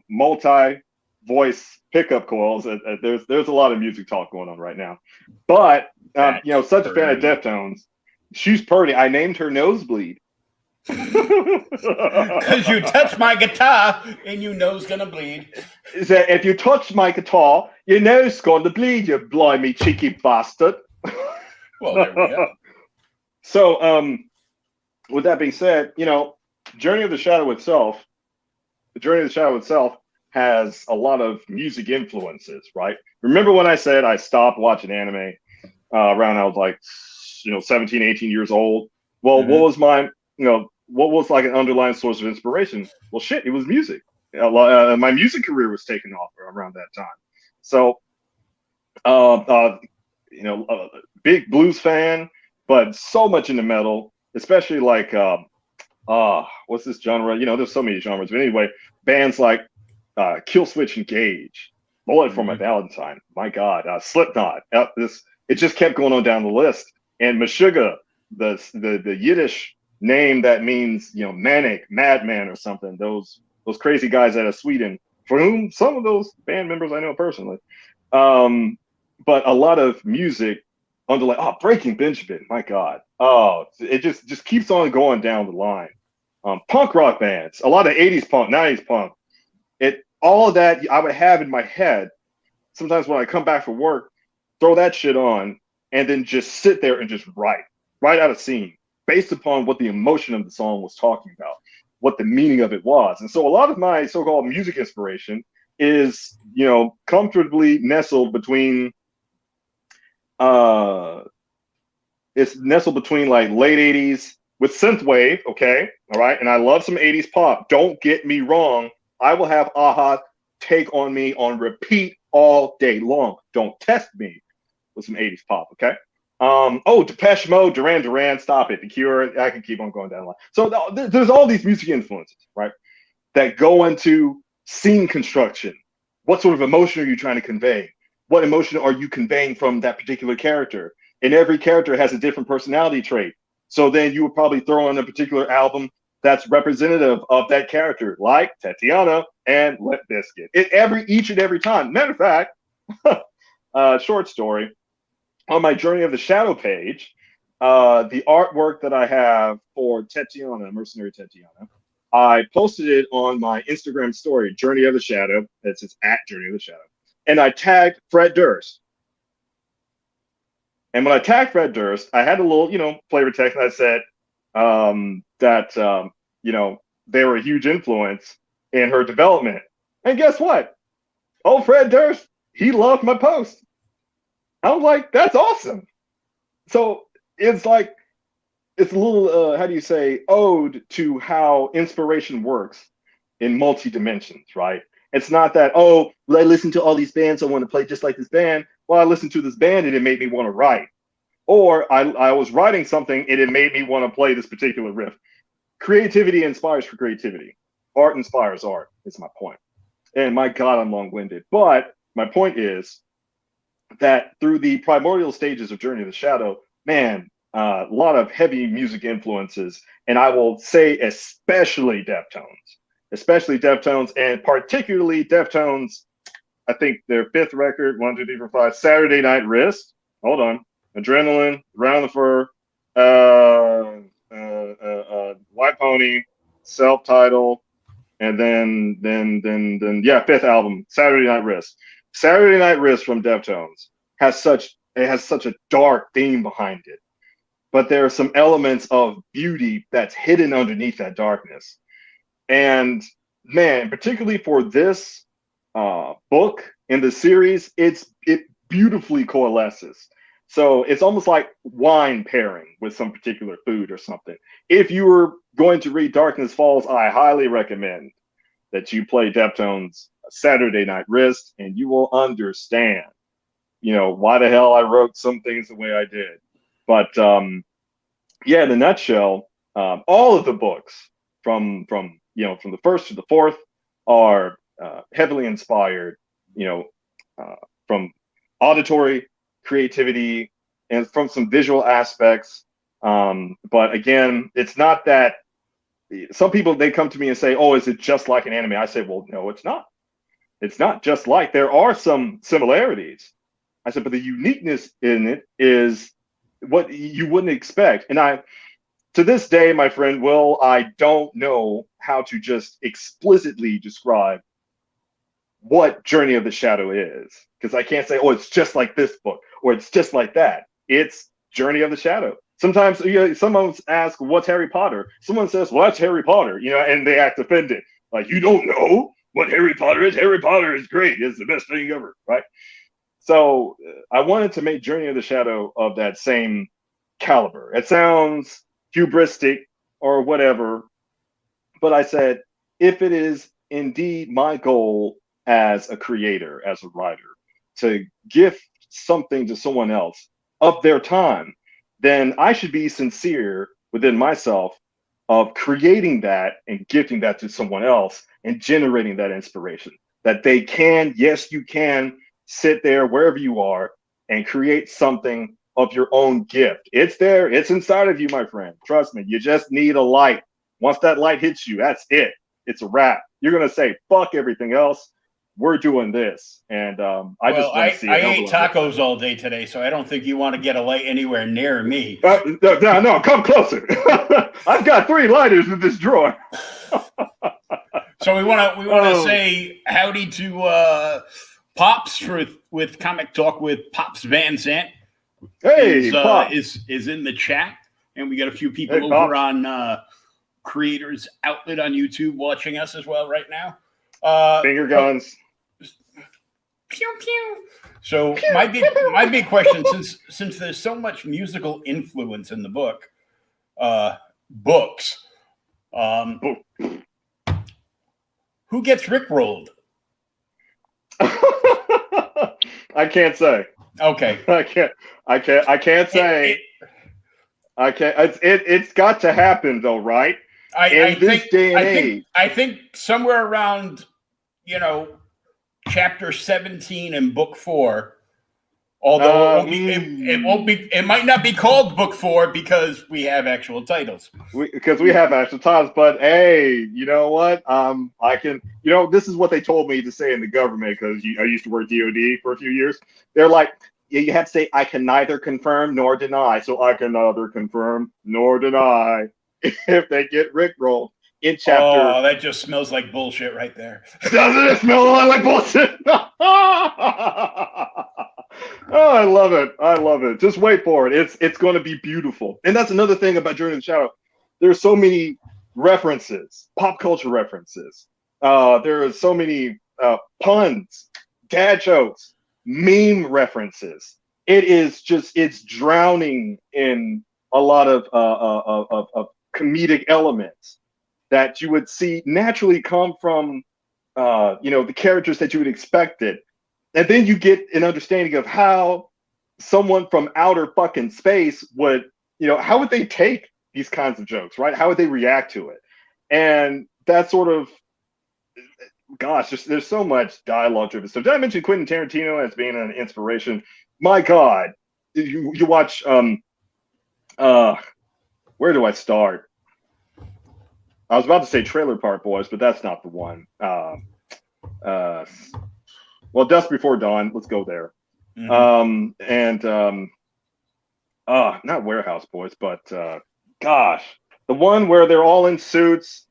multi-voice pickup coils. There's a lot of music talk going on right now. But, such a fan of Deftones. She's pretty. I named her Nosebleed. Because you touch my guitar and your nose gonna bleed. That if you touch my guitar, your nose gonna bleed, you blimey cheeky bastard. Well, there we go. So, with that being said, Journey of the Shadow itself has a lot of music influences, right? Remember when I said I stopped watching anime around I was like, 17, 18 years old? Well, what was my, what was like an underlying source of inspiration? Well, shit, it was music. My music career was taking off around that time. So, big blues fan, but so much into metal, especially like, what's this genre? There's so many genres. But anyway, bands like Killswitch Engage, Bullet for My Valentine, my God, Slipknot. It just kept going on down the list. And Meshuggah, the Yiddish name that means manic, madman or something. Those crazy guys out of Sweden, for whom some of those band members I know personally. But a lot of music underlying. Breaking Benjamin, my God. It just keeps on going down the line. Punk rock bands, a lot of 80s punk, 90s punk. All of that I would have in my head. Sometimes when I come back from work, throw that shit on, and then just sit there and just write out a scene based upon what the emotion of the song was talking about, what the meaning of it was. And so a lot of my so-called music inspiration is, comfortably nestled between it's nestled between like late 80s with synthwave, okay, all right, and I love some 80s pop. Don't get me wrong. I will have Aha take on me on repeat all day long. Don't test me with some 80s pop, okay? Depeche Mode, Duran Duran, stop it. The Cure, I can keep on going down the line. So there's all these music influences, right, that go into scene construction. What sort of emotion are you trying to convey? what emotion are you conveying from that particular character? And every character has a different personality trait. So then you would probably throw on a particular album that's representative of that character, like Tatiana and Limp Bizkit. Each and every time. Matter of fact, short story, on my Journey of the Shadow page, the artwork that I have for Tatiana, Mercenary Tatiana, I posted it on my Instagram story, Journey of the Shadow. It's at Journey of the Shadow. And I tagged Fred Durst. And when I tagged Fred Durst, I had a little, flavor text, and I said that, they were a huge influence in her development. And guess what? Oh, Fred Durst, he loved my post. I was like, that's awesome. So it's like, it's a little, how do you say, ode to how inspiration works in multi-dimensions, right? It's not that, oh, I listen to all these bands, I want to play just like this band. Well, I listened to this band and it made me want to write. Or I was writing something and it made me want to play this particular riff. Creativity inspires for creativity. Art inspires art, is my point. And my God, I'm long-winded. But my point is that through the primordial stages of Journey of the Shadow, man, a lot of heavy music influences. And I will say especially Deftones, and particularly Deftones, I think their fifth record, 1, 2, 3, 4, 5, Saturday Night Wrist. Hold on. Adrenaline, Round the Fur, White Pony, self-titled, and then fifth album, Saturday Night Wrist. Saturday Night Wrist from Deftones has such a dark theme behind it, but there are some elements of beauty that's hidden underneath that darkness. And man, particularly for this book in the series, it beautifully coalesces. So it's almost like wine pairing with some particular food or something. If you were going to read Darkness Falls, I highly recommend that you play Deftones Saturday Night Wrist, and you will understand, why the hell I wrote some things the way I did. But in a nutshell, all of the books from the first to the fourth are heavily inspired, from auditory creativity and from some visual aspects. But again, it's not that some people, they come to me and say, oh, is it just like an anime? I say, well, no, it's not. It's not just like. There are some similarities. I said, but the uniqueness in it is what you wouldn't expect. And to this day, my friend Will, I don't know how to just explicitly describe what Journey of the Shadow is, because I can't say, oh, it's just like this book, or it's just like that. It's Journey of the Shadow. Sometimes someone asks, what's Harry Potter? Someone says, well, that's Harry Potter, and they act offended. Like, you don't know what Harry Potter is? Harry Potter is great. It's the best thing ever, right? So I wanted to make Journey of the Shadow of that same caliber. It sounds hubristic or whatever, but I said, if it is indeed my goal as a creator, as a writer, to gift something to someone else of their time, then I should be sincere within myself of creating that and gifting that to someone else and generating that inspiration that they can, yes, you can sit there wherever you are and create something of your own gift. It's there. It's inside of you, my friend. Trust me. You just need a light. Once that light hits you, that's it. It's a wrap. You're going to say, fuck everything else. We're doing this. And I ate tacos all day today, so I don't think you want to get a light anywhere near me. No, come closer. I've got 3 lighters in this drawer. So we want to say howdy to Pops with Comic Talk with Pops Van Sant. Hey, is in the chat, and we got a few people over on Creators Outlet on YouTube watching us as well right now. Finger guns. Pew pew. So my big question, since there's so much musical influence in the books, who gets Rickrolled? I can't say. Okay. I can't say. It's got to happen though, right? I think somewhere around, chapter 17 in book 4, Although it won't be, it might not be called book 4 because we have actual titles. Because we have actual titles, but hey, you know what? I can, this is what they told me to say in the government because I used to work DoD for a few years. They're like, yeah, you have to say, I can neither confirm nor deny. So I can neither confirm nor deny if they get rickrolled in chapter. Oh, that just smells like bullshit right there. Doesn't it smell like bullshit? Oh, I love it. I love it. Just wait for it. It's going to be beautiful. And that's another thing about Journey to the Shadow. There's so many references, pop culture references. There are so many puns, dad jokes, meme references. It's drowning in a lot of comedic elements that you would see naturally come from the characters that you would expect it. And then you get an understanding of how someone from outer fucking space would, how would they take these kinds of jokes, right? How would they react to it? And that sort of, gosh, there's so much dialogue driven stuff. Did I mention Quentin Tarantino as being an inspiration? My God, you watch, where do I start? I was about to say Trailer Park Boys, but that's not the one. Well, Dusk Before Dawn. Let's go there. Mm-hmm. Not Warehouse Boys, but gosh, the one where they're all in suits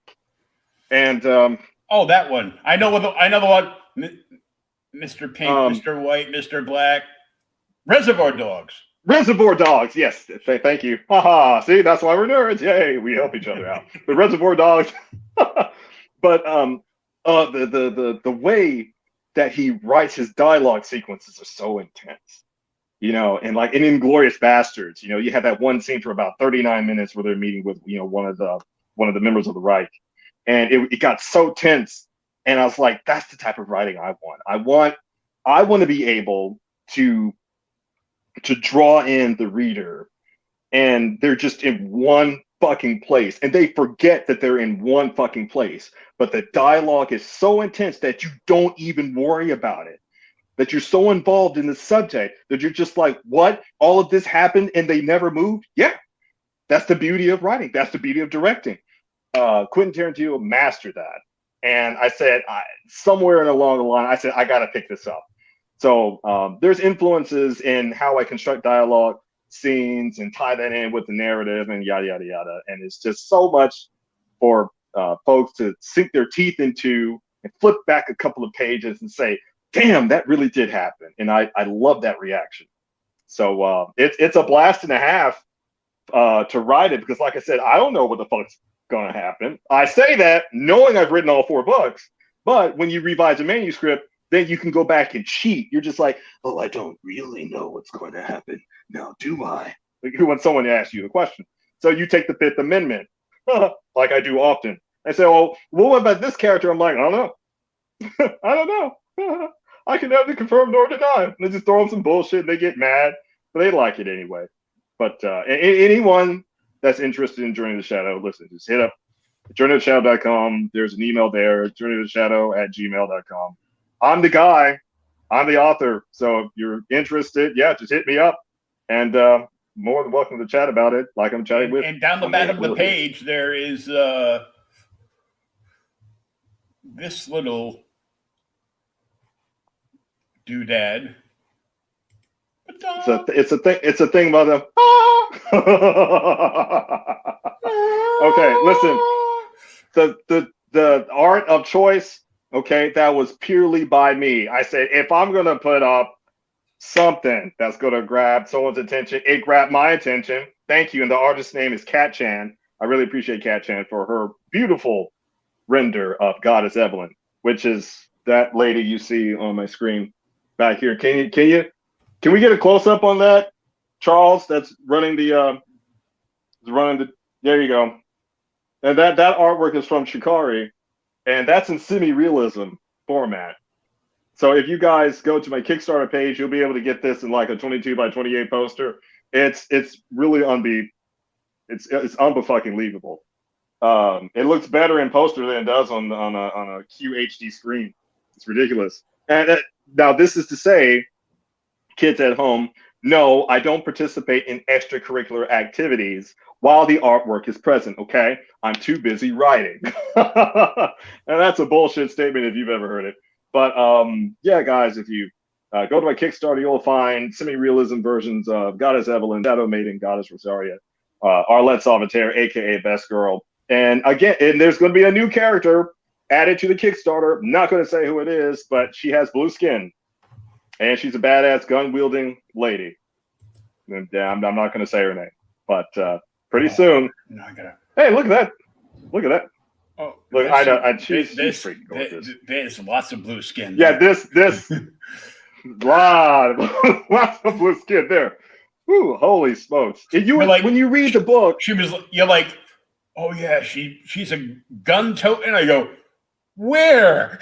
and that one. I know the one. Mr. Pink, Mr. White, Mr. Black. Reservoir Dogs. Reservoir Dogs. Yes, thank you. Haha. See, that's why we're nerds. Yay, we help each other out. The Reservoir Dogs. But the way that he writes his dialogue sequences are so intense, and like in Inglourious Bastards, you have that one scene for about 39 minutes where they're meeting with, one of the members of the Reich, and it got so tense, and I was like, that's the type of writing I want. I want to be able to draw in the reader, and they're just in one fucking place, and they forget that they're in one fucking place. But the dialogue is so intense that you don't even worry about it. That you're so involved in the subject that you're just like, what? All of this happened and they never moved? Yeah. That's the beauty of writing. That's the beauty of directing. Quentin Tarantino mastered that. And I said, somewhere along the line, I said, I got to pick this up. So there's influences in how I construct dialogue scenes and tie that in with the narrative and yada, yada, yada. And it's just so much for folks to sink their teeth into and flip back a couple of pages and say, damn, that really did happen. And I love that reaction. So it's a blast and a half to write it because, like I said, I don't know what the fuck's going to happen. I say that knowing I've written all 4 books, but when you revise a manuscript, then you can go back and cheat. You're just like, oh, I don't really know what's going to happen. Now, do I? Like, when someone asks you the question. So you take the 5th Amendment, like I do often. I say, well, what about this character? I'm like, I don't know. I don't know. I can neither confirm nor deny. And they just throw them some bullshit and they get mad, but they like it anyway. But anyone that's interested in Journey to the Shadow, listen, just hit up journeytothe shadow.com. There's an email there, journeytothe@gmail.com. I'm the guy. I'm the author. So if you're interested, just hit me up. And more than welcome to chat about it, like I'm chatting with. And down the bottom of the page, there is this little doodad. It's a thing about them. Okay, listen. The art of choice. Okay, that was purely by me. I said, if I'm gonna put up something that's gonna grab someone's attention, it grabbed my attention. Thank you. And the artist's name is Kat Chan. I really appreciate Kat Chan for her beautiful render of Goddess Evelyn, which is that lady you see on my screen back here. Can we get a close up on that, Charles? That's running the there you go. And that artwork is from Shikari, and that's in semi-realism format. So if you guys go to my Kickstarter page, you'll be able to get this in like a 22 by 28 poster. It's really it's unfucking believable. It looks better in poster than it does on a QHD screen. It's ridiculous. And now this is to say, kids at home, no, I don't participate in extracurricular activities while the artwork is present. Okay, I'm too busy writing. And that's a bullshit statement if you've ever heard it. But yeah, guys, if you go to my Kickstarter, you'll find semi-realism versions of Goddess Evelyn, Shadow Maiden, Goddess Rosaria, Arlette Salvatore, aka Best Girl. And again, and there's going to be a new character added to the Kickstarter. I'm not going to say who it is, but she has blue skin. And she's a badass gun-wielding lady. And I'm not going to say her name. But pretty soon. No, I gotta. Hey, look at that. Look at that. Oh, look, I know. She's freaking gorgeous. There's lots of blue skin. Yeah, this lots of blue skin there. Ooh, holy smokes! When you read the book, you're like, oh yeah, she's a gun toting. I go, where?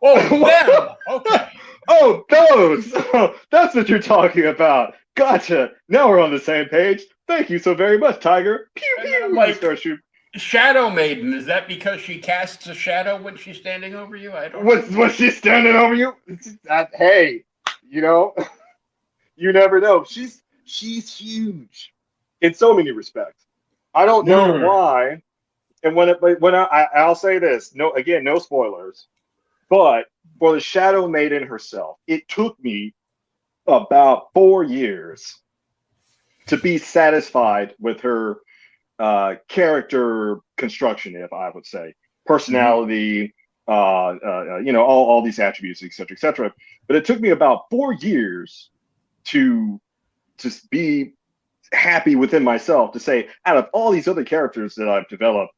Oh, them. Okay. Oh, those. Oh, that's what you're talking about. Gotcha. Now we're on the same page. Thank you so very much, Tiger. Pew pew. Like, Shadow Maiden, is that because she casts a shadow when she's standing over you? I don't know. Was she standing over you? Hey, you know, you never know. She's huge in so many respects. I don't know why. And I'll say this, no spoilers, but for the Shadow Maiden herself, it took me about 4 years to be satisfied with her character construction, if I would say, personality, all these attributes, et cetera. But it took me about 4 years to just be happy within myself to say, out of all these other characters that I've developed,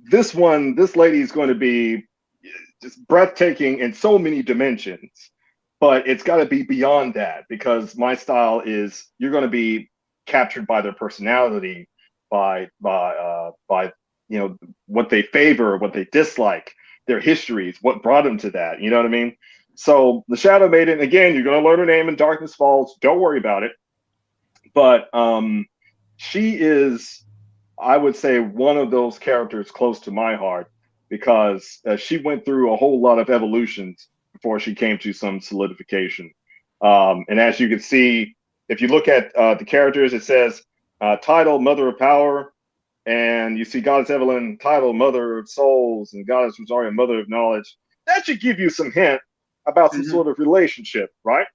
this lady is going to be just breathtaking in so many dimensions. But it's got to be beyond that, because my style is you're going to be captured by their personality, by what they favor, what they dislike, their histories, what brought them to that. You know what I mean? So the Shadow Maiden, again, you're going to learn her name in Darkness Falls. Don't worry about it. But she is, I would say, one of those characters close to my heart, because she went through a whole lot of evolutions before she came to some solidification. And as you can see, if you look at the characters, it says title, Mother of Power, and you see Goddess Evelyn, title, Mother of Souls, and Goddess Rosaria, Mother of Knowledge. That should give you some hint about some sort of relationship, right?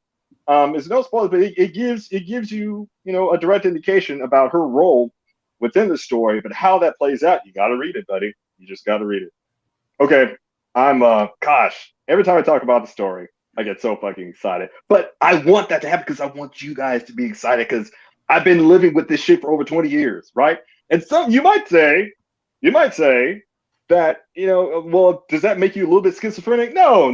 It's no spoiler, but it gives you, a direct indication about her role within the story. But how that plays out, you got to read it, buddy. You just got to read it. Okay, every time I talk about the story, I get so fucking excited. But I want that to happen because I want you guys to be excited, because I've been living with this shit for over 20 years, right? And some you might say that, well, does that make you a little bit schizophrenic? No.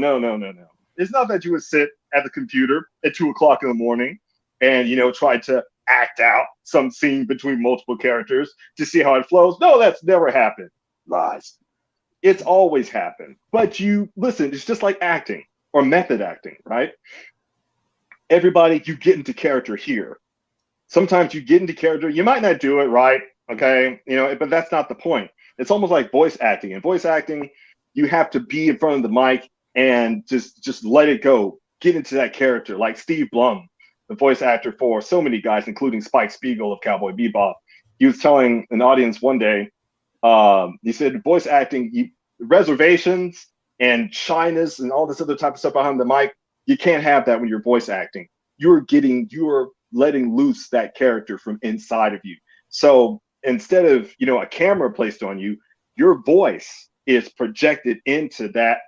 It's not that you would sit at the computer at 2:00 in the morning and, try to act out some scene between multiple characters to see how it flows. No, that's never happened. Lies. It's always happened. But listen, it's just like acting or method acting, right? Everybody, you get into character here. Sometimes you get into character, you might not do it right, okay? But that's not the point. It's almost like voice acting. In voice acting, you have to be in front of the mic and just let it go. Get into that character, like Steve Blum, the voice actor for so many guys, including Spike Spiegel of Cowboy Bebop. He was telling an audience one day, he said, voice acting, reservations and shyness and all this other type of stuff behind the mic, you can't have that when you're voice acting. You're letting loose that character from inside of you. So instead of, a camera placed on you, your voice is projected into that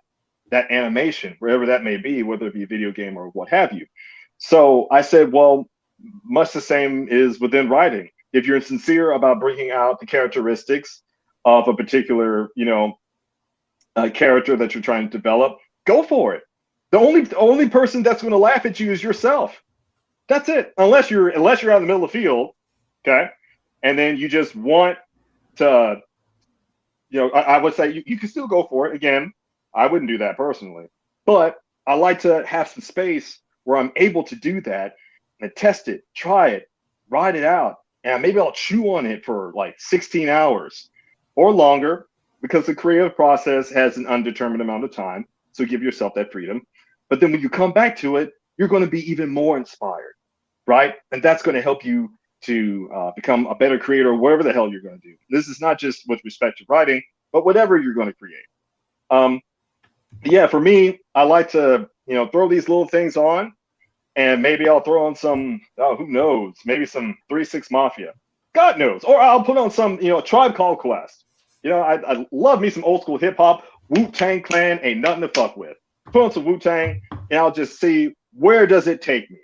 animation, wherever that may be, whether it be a video game or what have you. So I said, well, much the same is within writing. If you're sincere about bringing out the characteristics of a particular, character that you're trying to develop, go for it. The only person that's going to laugh at you is yourself. That's it. Unless you're out in the middle of the field, okay, and then you just want to, I would say you can still go for it. Again, I wouldn't do that personally, but I like to have some space where I'm able to do that and test it, try it, ride it out, and maybe I'll chew on it for like 16 hours or longer, because the creative process has an undetermined amount of time. So give yourself that freedom. But then when you come back to it, you're going to be even more inspired, right? And that's going to help you to become a better creator, whatever the hell you're going to do. This is not just with respect to writing, but whatever you're going to create. Yeah, for me, I like to, throw these little things on, and maybe I'll throw on some, who knows, maybe some 3-6 Mafia, God knows, or I'll put on some, Tribe Called Quest. I love me some old school hip hop. Wu-Tang Clan ain't nothing to fuck with. Put on some Wu-Tang, and I'll just see, where does it take me?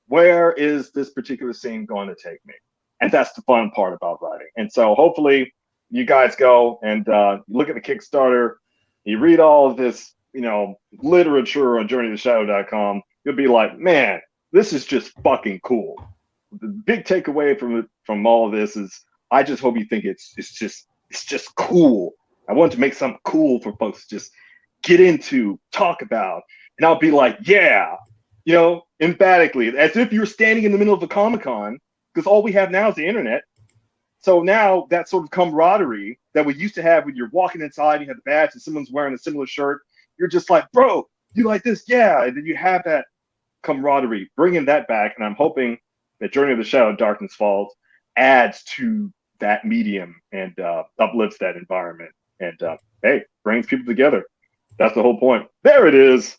Where is this particular scene going to take me? And that's the fun part about writing. And so hopefully you guys go and look at the Kickstarter, you read all of this, literature on journeytoshadow.com. You'll be like, man, this is just fucking cool. The big takeaway from all of this is, I just hope you think it's just cool. I want to make something cool for folks to just get into, talk about, and I'll be like, yeah, emphatically, as if you're standing in the middle of a Comic-Con, because all we have now is the internet. So now that sort of camaraderie that we used to have when you're walking inside, you have the badge and someone's wearing a similar shirt, you're just like, bro, you like this? Yeah. And then you have that camaraderie, bringing that back. And I'm hoping that Journey of the Shadow Darkness Falls adds to that medium and uplifts that environment and, hey, brings people together. That's the whole point. There it is.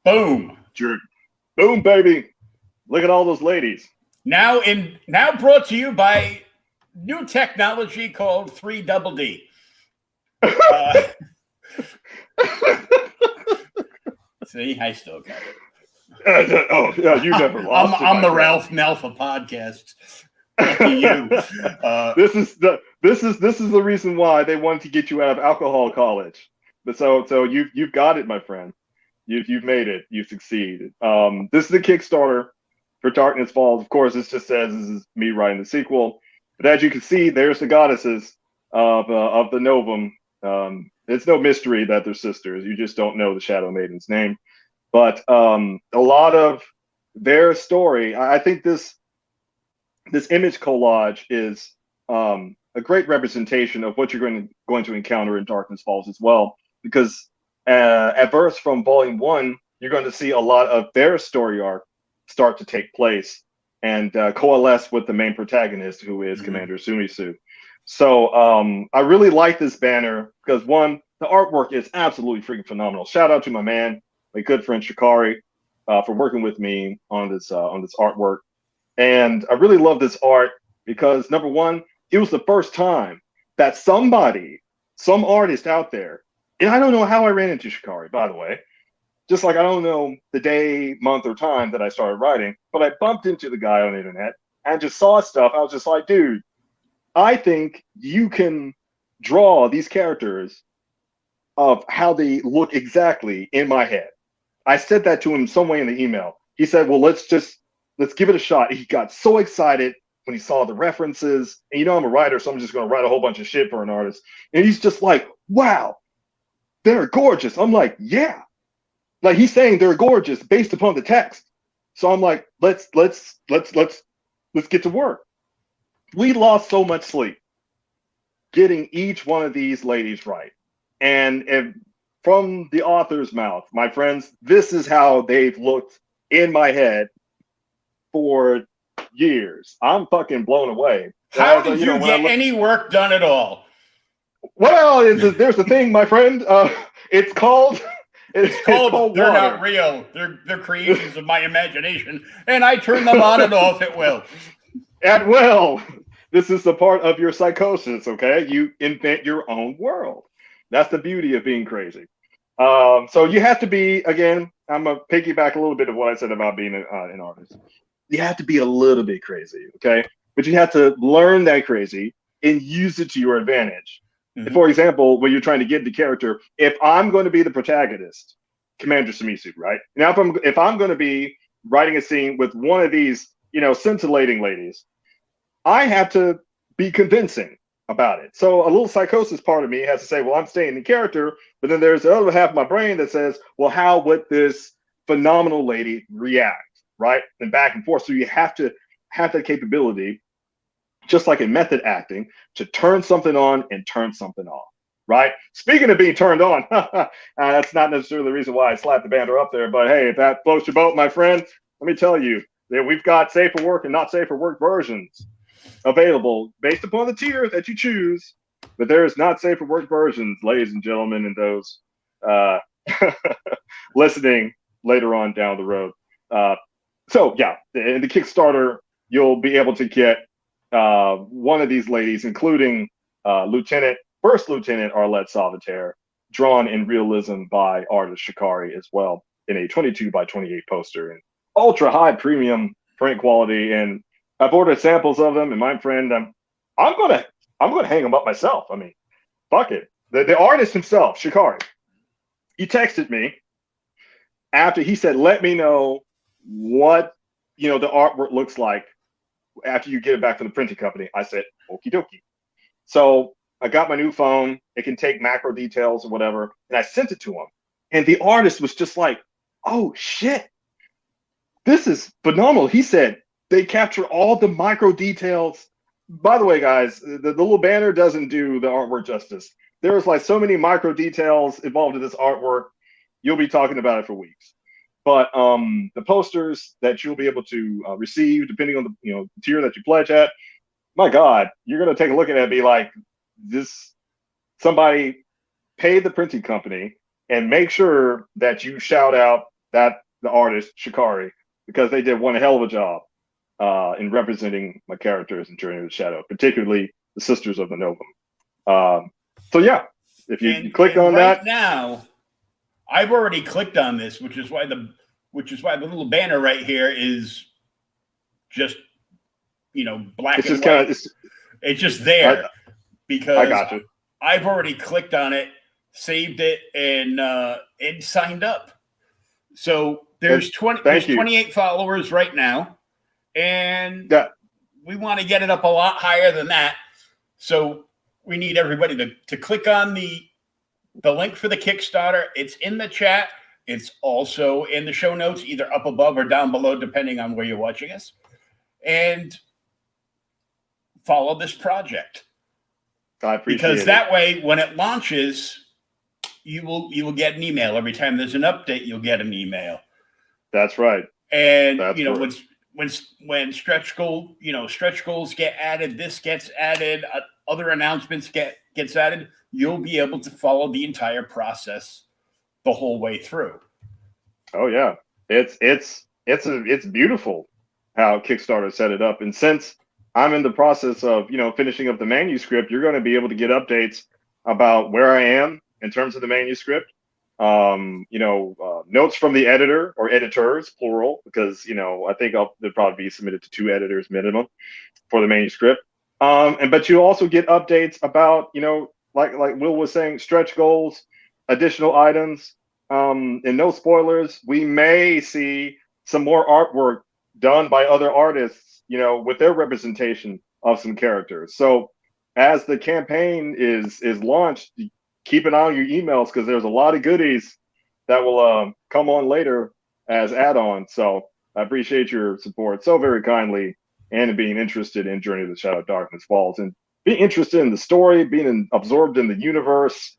Boom. Boom, baby. Look at all those ladies. Now brought to you by new technology called 3DD. See, I still got it. Oh yeah, you never lost. I'm the Ralph Malfa podcast. Lucky you. This is the reason why they wanted to get you out of alcohol college. So you've got it, my friend. You've made it. You succeeded. This is the Kickstarter for Darkness Falls. Of course, this just says this is me writing the sequel. But as you can see, there's the goddesses of the Novum. It's no mystery that they're sisters. You just don't know the Shadow Maiden's name. But a lot of their story, I think this image collage is a great representation of what you're going to encounter in Darkness Falls as well. Because at first, from Volume 1, you're going to see a lot of their story arc start to take place and coalesce with the main protagonist, who is Commander Sumisu. So I really like this banner because, one, the artwork is absolutely freaking phenomenal. Shout out to my man, my good friend Shikari, for working with me on this artwork. And I really love this art because, number one, it was the first time that some artist out there, and I don't know how I ran into Shikari, by the way, just like I don't know the day, month, or time that I started writing, but I bumped into the guy on the internet and just saw stuff. I was just like, dude, I think you can draw these characters of how they look exactly in my head. I said that to him some way in the email. He said, well, let's give it a shot. He got so excited when he saw the references. And I'm a writer, so I'm just going to write a whole bunch of shit for an artist. And he's just like, wow, they're gorgeous. I'm like, yeah. Like, he's saying they're gorgeous based upon the text. So I'm like, let's get to work. We lost so much sleep getting each one of these ladies right. And from the author's mouth, my friends, this is how they've looked in my head for years. I'm fucking blown away. How did you get any work done at all? Well, there's the thing, my friend. It's called they're water. Not real. They're creations of my imagination, and I turn them on and off at will. At will. This is the part of your psychosis, okay? You invent your own world. That's the beauty of being crazy. So you have to be, again, I'm going to piggyback a little bit of what I said about being an artist. You have to be a little bit crazy, okay? But you have to learn that crazy and use it to your advantage. Mm-hmm. For example, when you're trying to get into character, if I'm going to be the protagonist, Commander Sumisu, right? Now, if I'm going to be writing a scene with one of these, scintillating ladies, I have to be convincing about it. So a little psychosis part of me has to say, well, I'm staying in character, but then there's the other half of my brain that says, well, how would this phenomenal lady react, right? And back and forth. So you have to have that capability, just like in method acting, to turn something on and turn something off. right? Speaking of being turned on, that's not necessarily the reason why I slapped the banner up there, but hey, if that floats your boat, my friend, let me tell you that we've got safe for work and not safe for work versions available based upon the tier that you choose. But there is not safe for work versions, ladies and gentlemen, and those uh, listening later on down the road. So yeah, in the Kickstarter, you'll be able to get one of these ladies, including First Lieutenant Arlette Salvaterre, drawn in realism by artist Shikari as well, in a 22 by 28 poster in ultra high premium print quality. And I've ordered samples of them, and my friend, I'm gonna hang them up myself. I mean, fuck it. The artist himself, Shikari, he texted me after he said, "Let me know what the artwork looks like after you get it back from the printing company." I said, "Okie dokie." So I got my new phone. It can take macro details or whatever, and I sent it to him. And the artist was just like, "Oh shit, this is phenomenal." He said they capture all the micro details. By the way, guys, the little banner doesn't do the artwork justice. There's like so many micro details involved in this artwork. You'll be talking about it for weeks. But the posters that you'll be able to receive, depending on the tier that you pledge at, my God, you're gonna take a look at it and be like, this somebody paid the printing company, and make sure that you shout out the artist Shikari, because they did one hell of a job in representing my characters in Journey of the Shadow, particularly the Sisters of the Novum. So yeah, if you click on right that now, I've already clicked on this, which is why the little banner right here is just black it's and just white. It's just there because I got you. I've already clicked on it, saved it, and signed up. So there's 28 followers right now, and we want to get it up a lot higher than that. So we need everybody to click on the link for the Kickstarter. It's in the chat. It's also in the show notes, either up above or down below, depending on where you're watching us. And follow this project. I appreciate it. Because that way, when it launches, you will get an email. Every time there's an update, you'll get an email. That's right. And when stretch goals get added, this gets added, other announcements gets added, you'll be able to follow the entire process the whole way through. Oh yeah, it's beautiful how Kickstarter set it up, and since I'm in the process of finishing up the manuscript, you're going to be able to get updates about where I am in terms of the manuscript. Notes from the editor or editors, plural, because I think they'll probably be submitted to 2 editors minimum for the manuscript. But you also get updates about like Will was saying, stretch goals, additional items, and no spoilers. We may see some more artwork done by other artists, with their representation of some characters. So as the campaign is launched, keep an eye on your emails, because there's a lot of goodies that will come on later as add-ons. So I appreciate your support so very kindly, and being interested in Journey of the Shadow Darkness Falls, and being interested in the story, being absorbed in the universe,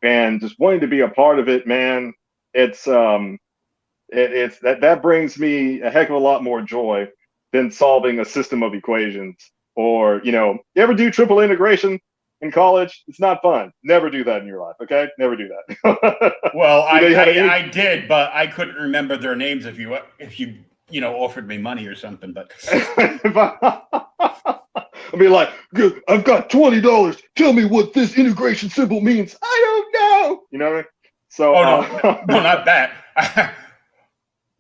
and just wanting to be a part of it, man. It's that brings me a heck of a lot more joy than solving a system of equations. Or you ever do triple integration in college? It's not fun. Never do that in your life, okay? Never do that. Well, I did, but I couldn't remember their names if you offered me money or something. But I'll be like, I've got $20. Tell me what this integration symbol means. I don't know. You know what I mean? So, no, not that.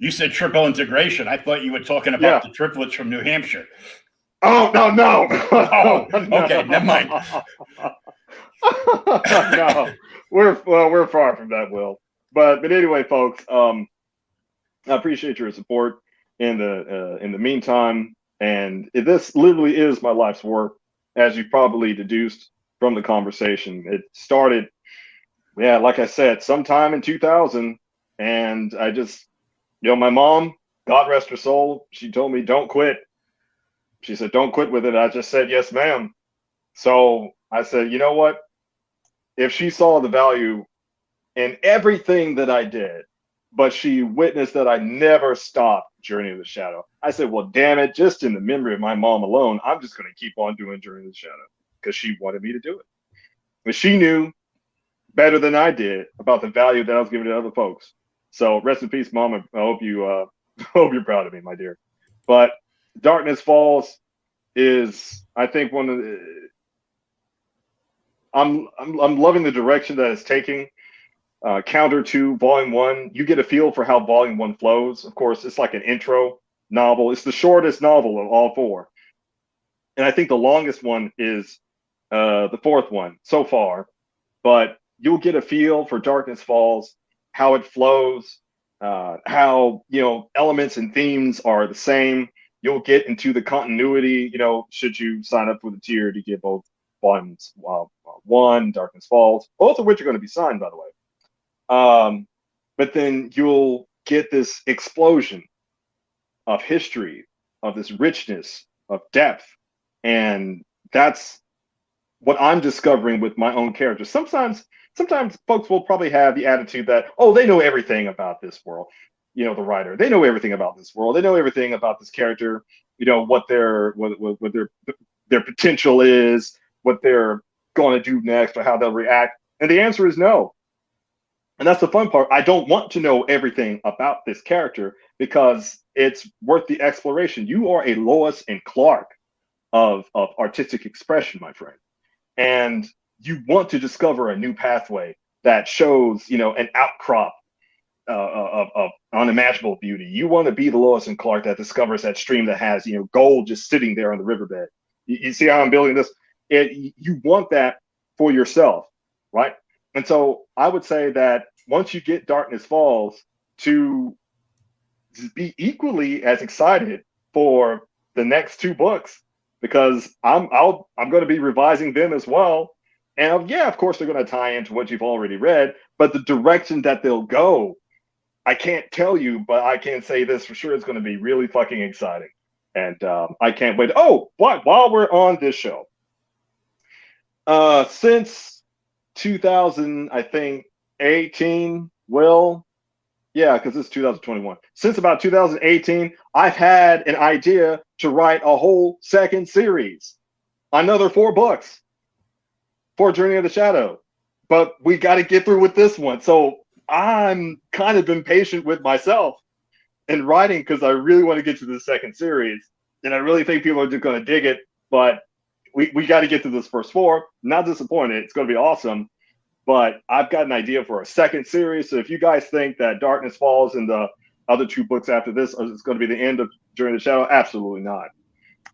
You said triple integration. I thought you were talking about the triplets from New Hampshire. Oh, no. Oh, okay, never mind. No, we're far from that, Will. But anyway, folks, I appreciate your support in the meantime. And this literally is my life's work, as you probably deduced from the conversation. It started, like I said, sometime in 2000, and I just, my mom, God rest her soul, she told me, don't quit. She said, don't quit with it. I just said, yes, ma'am. So I said, you know what? if she saw the value in everything that I did, but she witnessed that I never stopped Journey of the Shadow. I said, well, damn it, just in the memory of my mom alone, I'm just going to keep on doing Journey of the Shadow because she wanted me to do it. But she knew better than I did about the value that I was giving to other folks. So rest in peace, Mom. I hope you hope you're proud of me, my dear. But Darkness Falls is, I think, one of the. I'm loving the direction that it's taking. Counter to Volume 1, you get a feel for how Volume 1 flows. Of course, it's like an intro novel. It's the shortest novel of all four. And I think the longest one is the fourth one so far. But you'll get a feel for Darkness Falls, how it flows, how, elements and themes are the same. You'll get into the continuity, should you sign up for the tier to get both Volumes 1, Darkness Falls, both of which are going to be signed, by the way. But then you'll get this explosion of history, of this richness, of depth. And that's what I'm discovering with my own characters. Sometimes folks will probably have the attitude that, oh, they know everything about this world. The writer, they know everything about this world. They know everything about this character, what their potential is, what they're going to do next, or how they'll react. And the answer is no. And that's the fun part. I don't want to know everything about this character because it's worth the exploration. You are a Lois and Clark of artistic expression, my friend. And you want to discover a new pathway that shows, an outcrop of unimaginable beauty. You want to be the Lois and Clark that discovers that stream that has, gold just sitting there on the riverbed. You see how I'm building this? You want that for yourself, right? And so I would say that once you get Darkness Falls, to be equally as excited for the next two books, because I'm going to be revising them as well. And of course they're going to tie into what you've already read, but the direction that they'll go, I can't tell you, but I can say this for sure: it's going to be really fucking exciting, and I can't wait. Oh, but while we're on this show, since 2000, I think 18. Well, yeah, because it's 2021. Since about 2018, I've had an idea to write a whole second series, another 4 books for Journey of the Shadow. But we got to get through with this one. So I'm kind of impatient with myself in writing because I really want to get to the second series. And I really think people are just going to dig it. But we got to get to this first 4. Not disappointed. It's going to be awesome. But I've got an idea for a second series. So if you guys think that Darkness Falls and the other 2 books after this is going to be the end of Journey of the Shadow, absolutely not.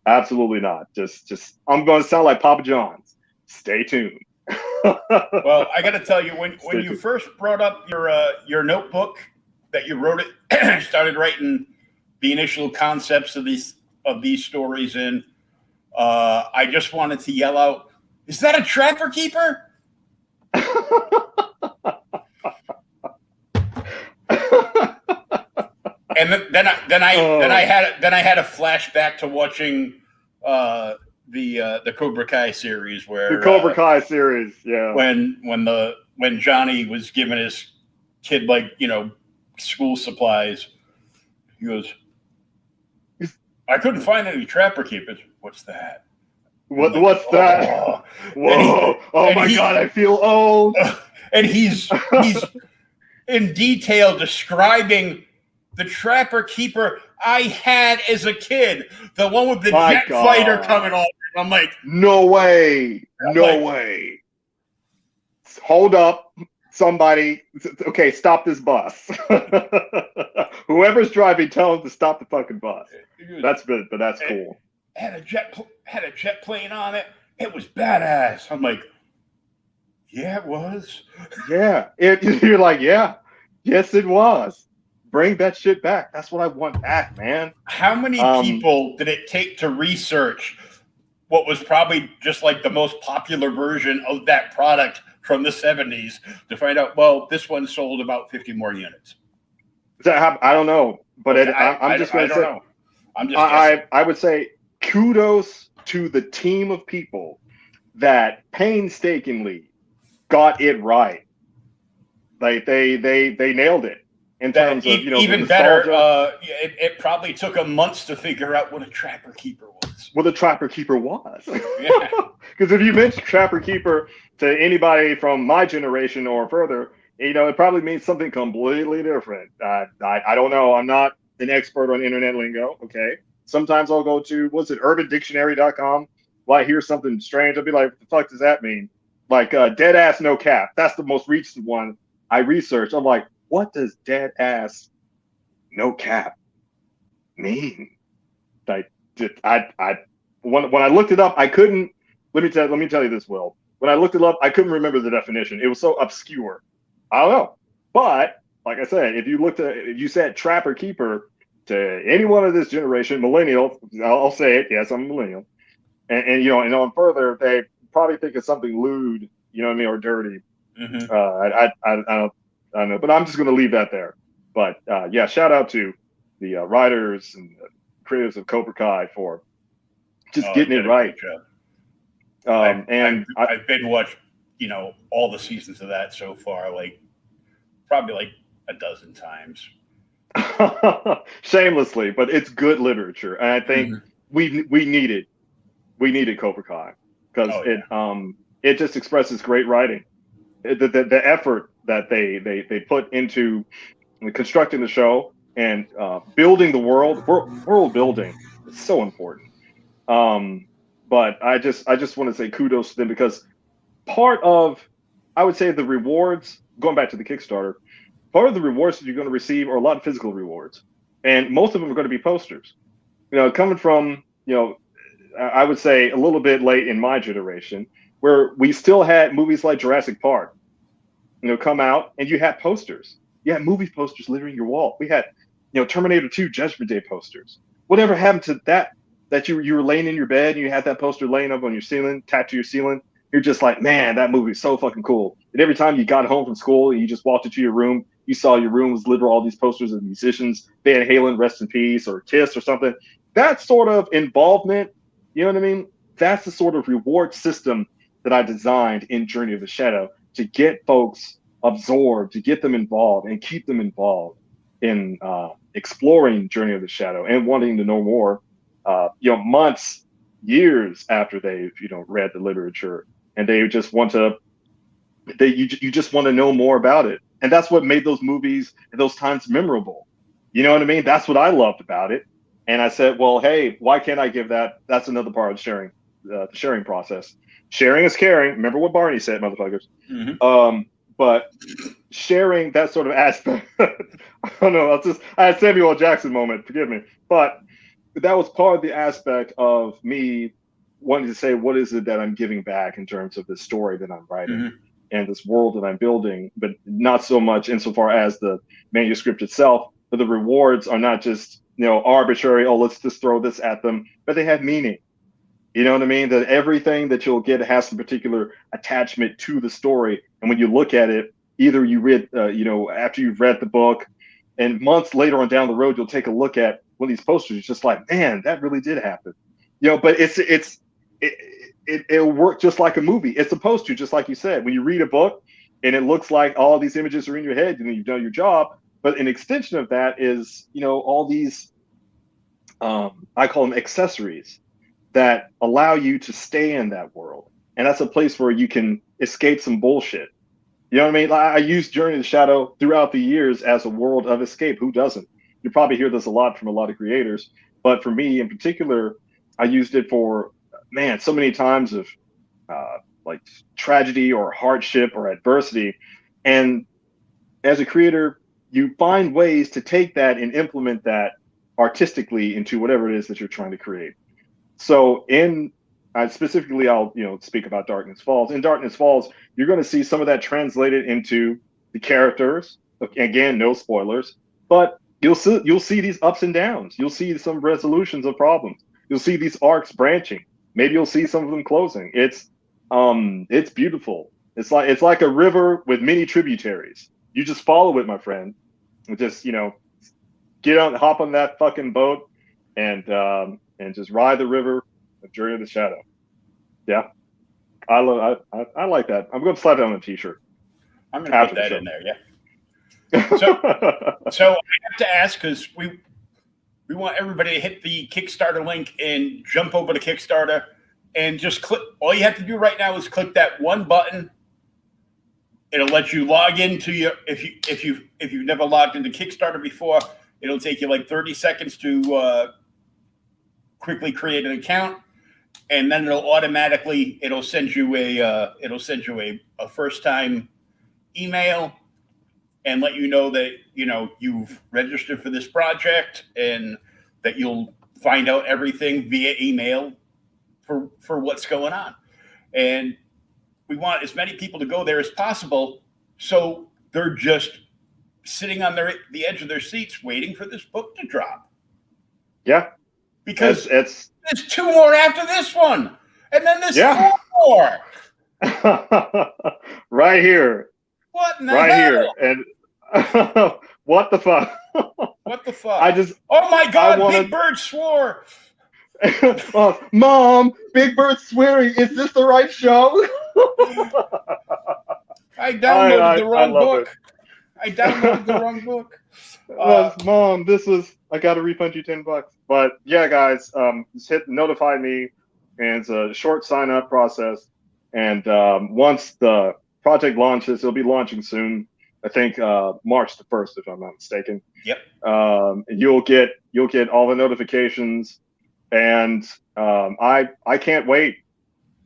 Absolutely not. Just I'm going to sound like Papa John's. Stay tuned. Well, I got to tell you, when you first brought up your notebook that you wrote it, started writing the initial concepts of these stories in, I just wanted to yell out, "Is that a trapper keeper?" And then I had a flashback to watching the Cobra Kai series, where the Cobra Kai series, yeah, when Johnny was giving his kid school supplies, he goes, "I couldn't find any trapper keepers." What's that? What's that? Whoa! God, I feel old. And he's in detail describing the trapper keeper I had as a kid, the one with the jet fighter coming off. I'm like, no way, way. Hold up, somebody. Okay, stop this bus. Whoever's driving, tell them to stop the fucking bus. That's good, but that's cool. Had a jet plane on it. It was badass. I'm like, yeah, it was. Yeah, you're like, yeah, yes, it was. Bring that shit back. That's what I want back, man. How many people did it take to research what was probably just like the most popular version of that product from the 70s to find out, well, this one sold about 50 more units? I don't know, but I'm just going to say, I would say kudos to the team of people that painstakingly got it right. Like they nailed it in terms of the even better. nostalgia. It probably took them months to figure out what a trapper keeper was. What a trapper keeper was. Yeah. Because if you mention trapper keeper to anybody from my generation or further, it probably means something completely different. I don't know. I'm not an expert on internet lingo. Okay. Sometimes I'll go to, urbandictionary.com. Well, I hear something strange. I'll be like, what the fuck does that mean? Like dead ass no cap. That's the most recent one I researched. I'm like, what does dead ass no cap mean? Like, when I looked it up, I couldn't. Let me tell you this, Will. When I looked it up, I couldn't remember the definition. It was so obscure. I don't know. But like I said, if you said trapper keeper to anyone of this generation, millennial, I'll say it. Yes, I'm a millennial. And on further, they probably think it's something lewd, you know what I mean, or dirty. Mm-hmm. I don't know, but I'm just going to leave that there. But yeah, shout out to the writers and the creators of Cobra Kai for just getting it right. I've been watched, all the seasons of that so far, probably like a dozen times. Shamelessly, but it's good literature, and I think we needed Cobra Kai because it just expresses great writing. The effort that they put into constructing the show and building the world building is so important. But I just want to say kudos to them because part of, I would say, the rewards, going back to the Kickstarter, part of the rewards that you're going to receive are a lot of physical rewards, and most of them are going to be posters. Coming from I would say a little bit late in my generation, where we still had movies like Jurassic Park, come out, and you had posters. You had movie posters littering your wall. We had, Terminator 2 Judgment Day posters. Whatever happened to that? That you were laying in your bed and you had that poster laying up on your ceiling, tacked to your ceiling. You're just like, man, that movie is so fucking cool. And every time you got home from school and you just walked into your room, you saw your room was littered with all these posters of musicians, Van Halen, Rest in Peace, or Kiss or something. That sort of involvement, you know what I mean? That's the sort of reward system that I designed in Journey of the Shadow to get folks absorbed, to get them involved and keep them involved in exploring Journey of the Shadow and wanting to know more. Months, years after they've read the literature, and they just want to, you just want to know more about it, and that's what made those movies and those times memorable. You know what I mean? That's what I loved about it, and I said, well, hey, why can't I give that? That's another part of sharing, the sharing process. Sharing is caring. Remember what Barney said, motherfuckers. Mm-hmm. But sharing that sort of aspect, I don't know. I had Samuel L. Jackson moment. Forgive me, but that was part of the aspect of me wanting to say, what is it that I'm giving back in terms of the story that I'm writing and this world that I'm building, but not so much insofar as the manuscript itself, but the rewards are not just, arbitrary, oh, let's just throw this at them, but they have meaning. You know what I mean? That everything that you'll get has some particular attachment to the story. And when you look at it, either you read, after you've read the book, and months later on down the road, you'll take a look at one of these posters. It's just like, man, that really did happen. But it'll work just like a movie. It's supposed to, just like you said. When you read a book and it looks like all these images are in your head, and you've done your job. But an extension of that is, all these, I call them accessories that allow you to stay in that world. And that's a place where you can escape some bullshit. You know what I mean? I use Journey of the Shadow throughout the years as a world of escape. Who doesn't? You probably hear this a lot from a lot of creators. But for me in particular, I used it for, man, so many times of like tragedy or hardship or adversity. And as a creator, you find ways to take that and implement that artistically into whatever it is that you're trying to create. So specifically, I'll speak about Darkness Falls. In Darkness Falls, you're going to see some of that translated into the characters. Again, no spoilers, but you'll see these ups and downs. You'll see some resolutions of problems. You'll see these arcs branching. Maybe you'll see some of them closing. It's beautiful. It's like a river with many tributaries. You just follow it, my friend. And just hop on that fucking boat, and just ride the river of Journey of the Shadow. Yeah. I like that. I'm going to slap that on a t-shirt. I'm going to put that in there. Yeah. So I have to ask, because we want everybody to hit the Kickstarter link and jump over to Kickstarter and just click. All you have to do right now is click that one button. It'll let you log into your if you've never logged into Kickstarter before. It'll take you like 30 seconds to quickly create an account, and then it'll send you a first time email and let you know that you've registered for this project, and that you'll find out everything via email for what's going on. And we want as many people to go there as possible, so they're just sitting on the edge of their seats waiting for this book to drop. Yeah, because it's there's 2 more after this one, and then there's 4 more. Right here. What in the hell? Here. And what the fuck? What the fuck? Oh my God, Big Bird swore. Mom, Big Bird swearing. Is this the right show? I downloaded the wrong book. I downloaded the wrong book. Mom, I got to refund you $10. But yeah, guys, just hit notify me, and it's a short sign up process. And once the project launches, it'll be launching soon. I think March the 1st, if I'm not mistaken. Yep. You'll get all the notifications, and I can't wait,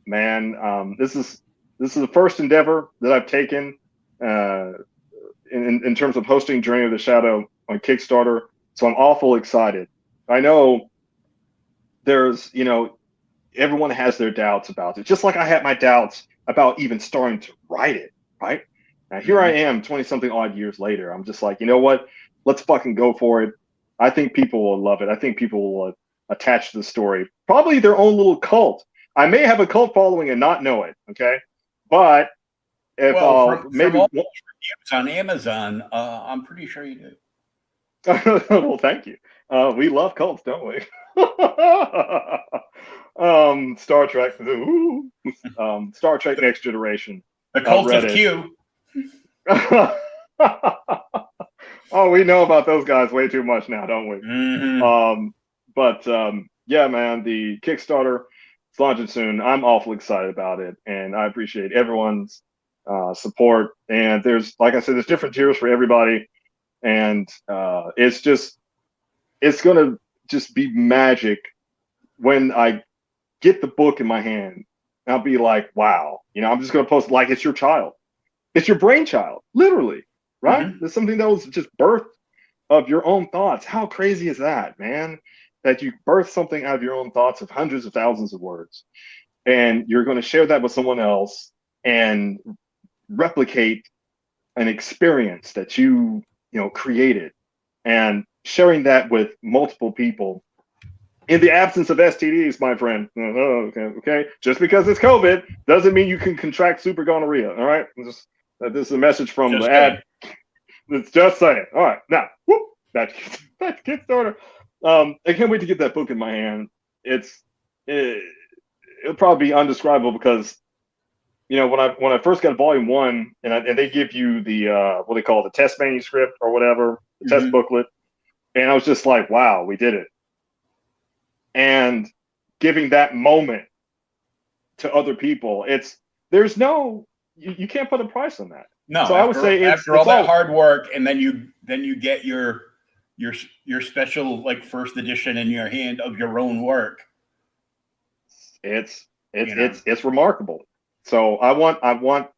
man. This is the first endeavor that I've taken in terms of hosting Journey of the Shadow on Kickstarter. So I'm awful excited. I know there's everyone has their doubts about it, just like I had my doubts about even starting to write it. Right. Now, here I am 20-something odd years later. I'm just like, you know what? Let's fucking go for it. I think people will love it. I think people will attach to the story. Probably their own little cult. I may have a cult following and not know it, okay? But if maybe from all on Amazon, I'm pretty sure you do. Well, thank you. We love cults, don't we? Star Trek. Star Trek Next Generation. The Cult of Q. Oh, we know about those guys way too much now, don't we? Mm-hmm. Yeah, man, the Kickstarter is launching soon. I'm awful excited about it, and I appreciate everyone's support. And there's, like I said, there's different tiers for everybody, and it's gonna just be magic when I get the book in my hand. I'll be like, wow, I'm just gonna post like it's your child. It's your brainchild, literally, right? Mm-hmm. It's something that was just birthed of your own thoughts. How crazy is that, man? That you birth something out of your own thoughts of hundreds of thousands of words, and you're going to share that with someone else and replicate an experience that you created, and sharing that with multiple people in the absence of STDs, my friend. Okay. Just because it's COVID doesn't mean you can contract super gonorrhea. All right. This is a message from the ad. It's just saying. All right. Now, that's Kickstarter. I can't wait to get that book in my hand. It'll probably be undescribable because, when I first got volume 1 and they give you the what they call the test manuscript or whatever, the test booklet, and I was just like, wow, we did it. And giving that moment to other people, you can't put a price on that. No, so I would say after all that hard work, and then you get your special like first edition in your hand of your own work. It's remarkable. So I want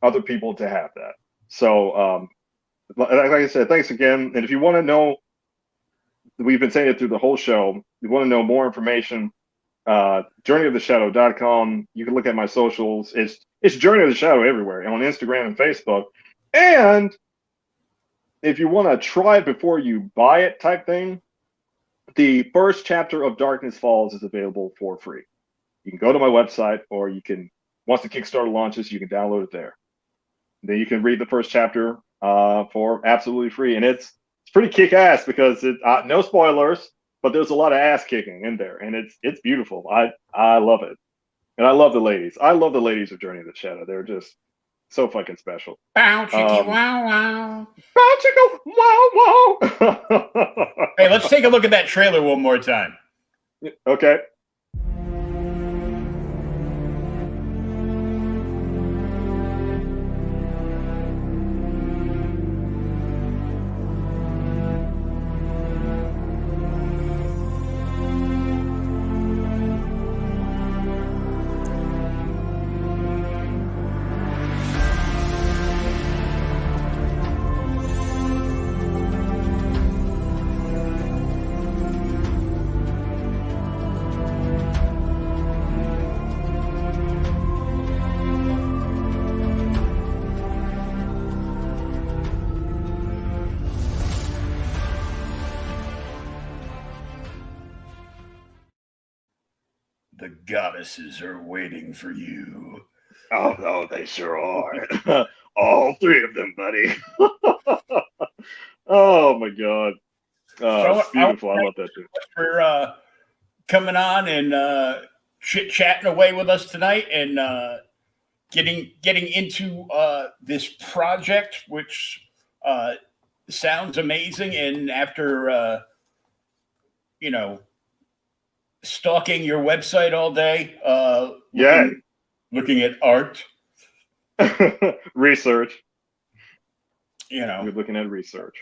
other people to have that. So like I said, thanks again. And if you want to know, we've been saying it through the whole show. If you want to know more information, journeyoftheshadow.com. You can look at my socials. It's Journey of the Shadow everywhere, and on Instagram and Facebook. And if you want to try it before you buy it type thing, the first chapter of Darkness Falls is available for free. You can go to my website, or you can, once the Kickstarter launches, you can download it there. Then you can read the first chapter for absolutely free. And it's pretty kick-ass because no spoilers, but there's a lot of ass kicking in there, and it's beautiful. I love it. And I love the ladies. I love the ladies of Journey of the Shadow. They're just so fucking special. Bow chicky wow wow. Bow chicka wow wow. Hey, let's take a look at that trailer one more time. Okay. The goddesses are waiting for you. Oh, no, they sure are. All three of them, buddy. Oh, my God. It's beautiful. I love that too. For coming on and chit-chatting away with us tonight and getting into this project, which sounds amazing. And after, stalking your website all day, looking at art, research. You're looking at research.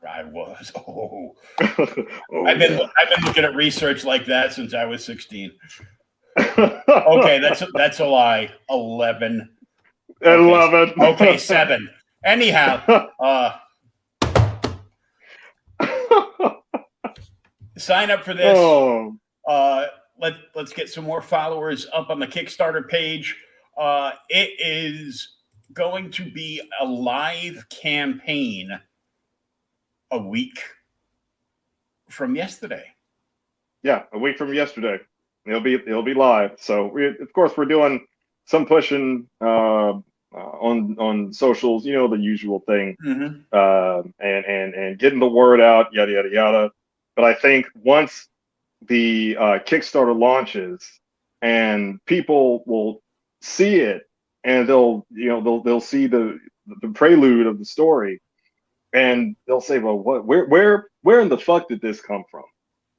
I was. Oh, I've been looking at research like that since I was 16. Okay, that's a lie. 11. Okay, 7. Anyhow, sign up for this. Oh. Let's get some more followers up on the Kickstarter page. It is going to be a live campaign a week from yesterday. Yeah, a week from yesterday. It'll be live. So we're doing some pushing on socials, the usual thing, and getting the word out, yada yada yada. But I think once the Kickstarter launches and people will see it and they'll see the prelude of the story and they'll say, well, where in the fuck did this come from?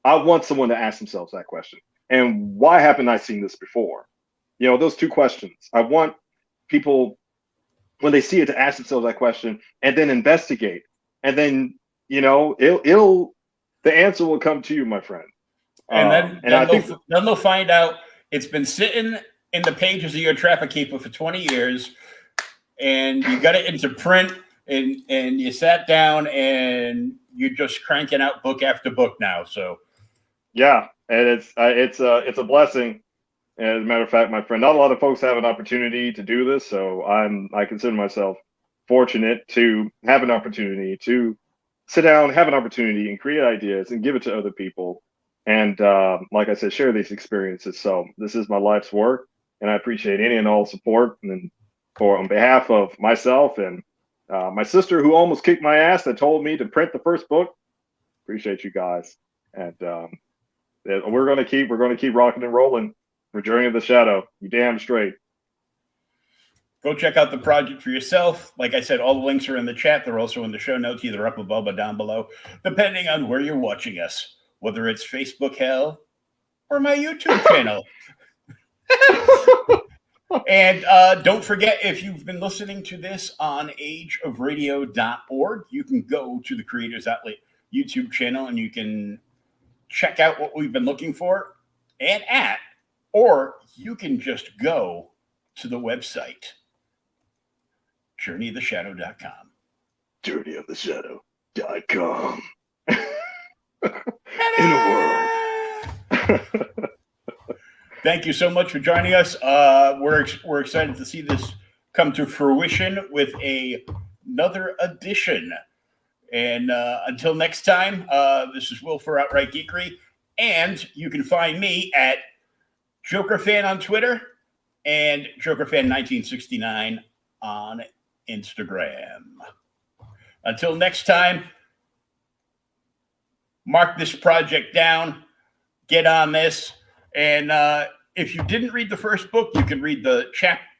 I want someone to ask themselves that question. And why haven't I seen this before? Those two questions. I want people, when they see it, to ask themselves that question and then investigate. And then, the answer will come to you, my friend. And then they'll find out it's been sitting in the pages of your traffic keeper for 20 years, and you got it into print, and you sat down and you're just cranking out book after book now. So, yeah, and it's a blessing. As a matter of fact, my friend, not a lot of folks have an opportunity to do this, so I consider myself fortunate to have an opportunity to sit down, have an opportunity, and create ideas and give it to other people. And like I said, share these experiences. So this is my life's work, and I appreciate any and all support. And on behalf of myself and my sister, who almost kicked my ass, that told me to print the first book, appreciate you guys. And we're gonna keep rocking and rolling for Journey of the Shadow. You damn straight. Go check out the project for yourself. Like I said, all the links are in the chat. They're also in the show notes, either up above or down below, depending on where you're watching us, whether it's Facebook hell or my YouTube channel. And don't forget, if you've been listening to this on ageofradio.org, you can go to the Creators Outlet YouTube channel and you can check out what we've been looking for and at, or you can just go to the website, journeyoftheshadow.com. Journeyoftheshadow.com. In a world. Thank you so much for joining us. We're excited to see this come to fruition with another edition. And until next time, this is Will for Outright Geekery. And you can find me at JokerFan on Twitter and JokerFan1969 on Instagram. Until next time, mark this project down, get on this, and if you didn't read the first book, you can read the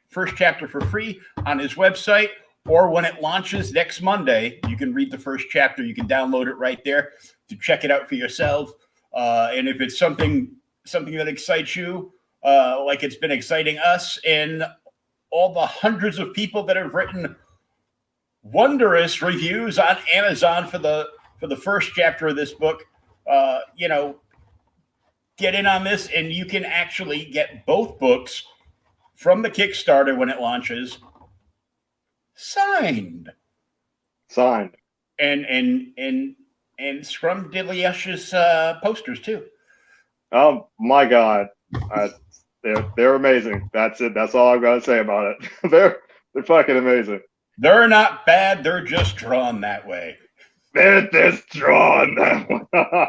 first chapter for free on his website, or when it launches next Monday, you can read the first chapter. You can download it right there to check it out for yourself. And if it's something that excites you, like it's been exciting us and all the hundreds of people that have written wondrous reviews on Amazon for the first chapter of this book, get in on this, and you can actually get both books from the Kickstarter when it launches signed and scrumdiddlyush's posters too. Oh my God, they're amazing. That's it. That's all I'm gonna say about it. They're fucking amazing. They're not bad. They're just drawn that way. They're just drawn that way.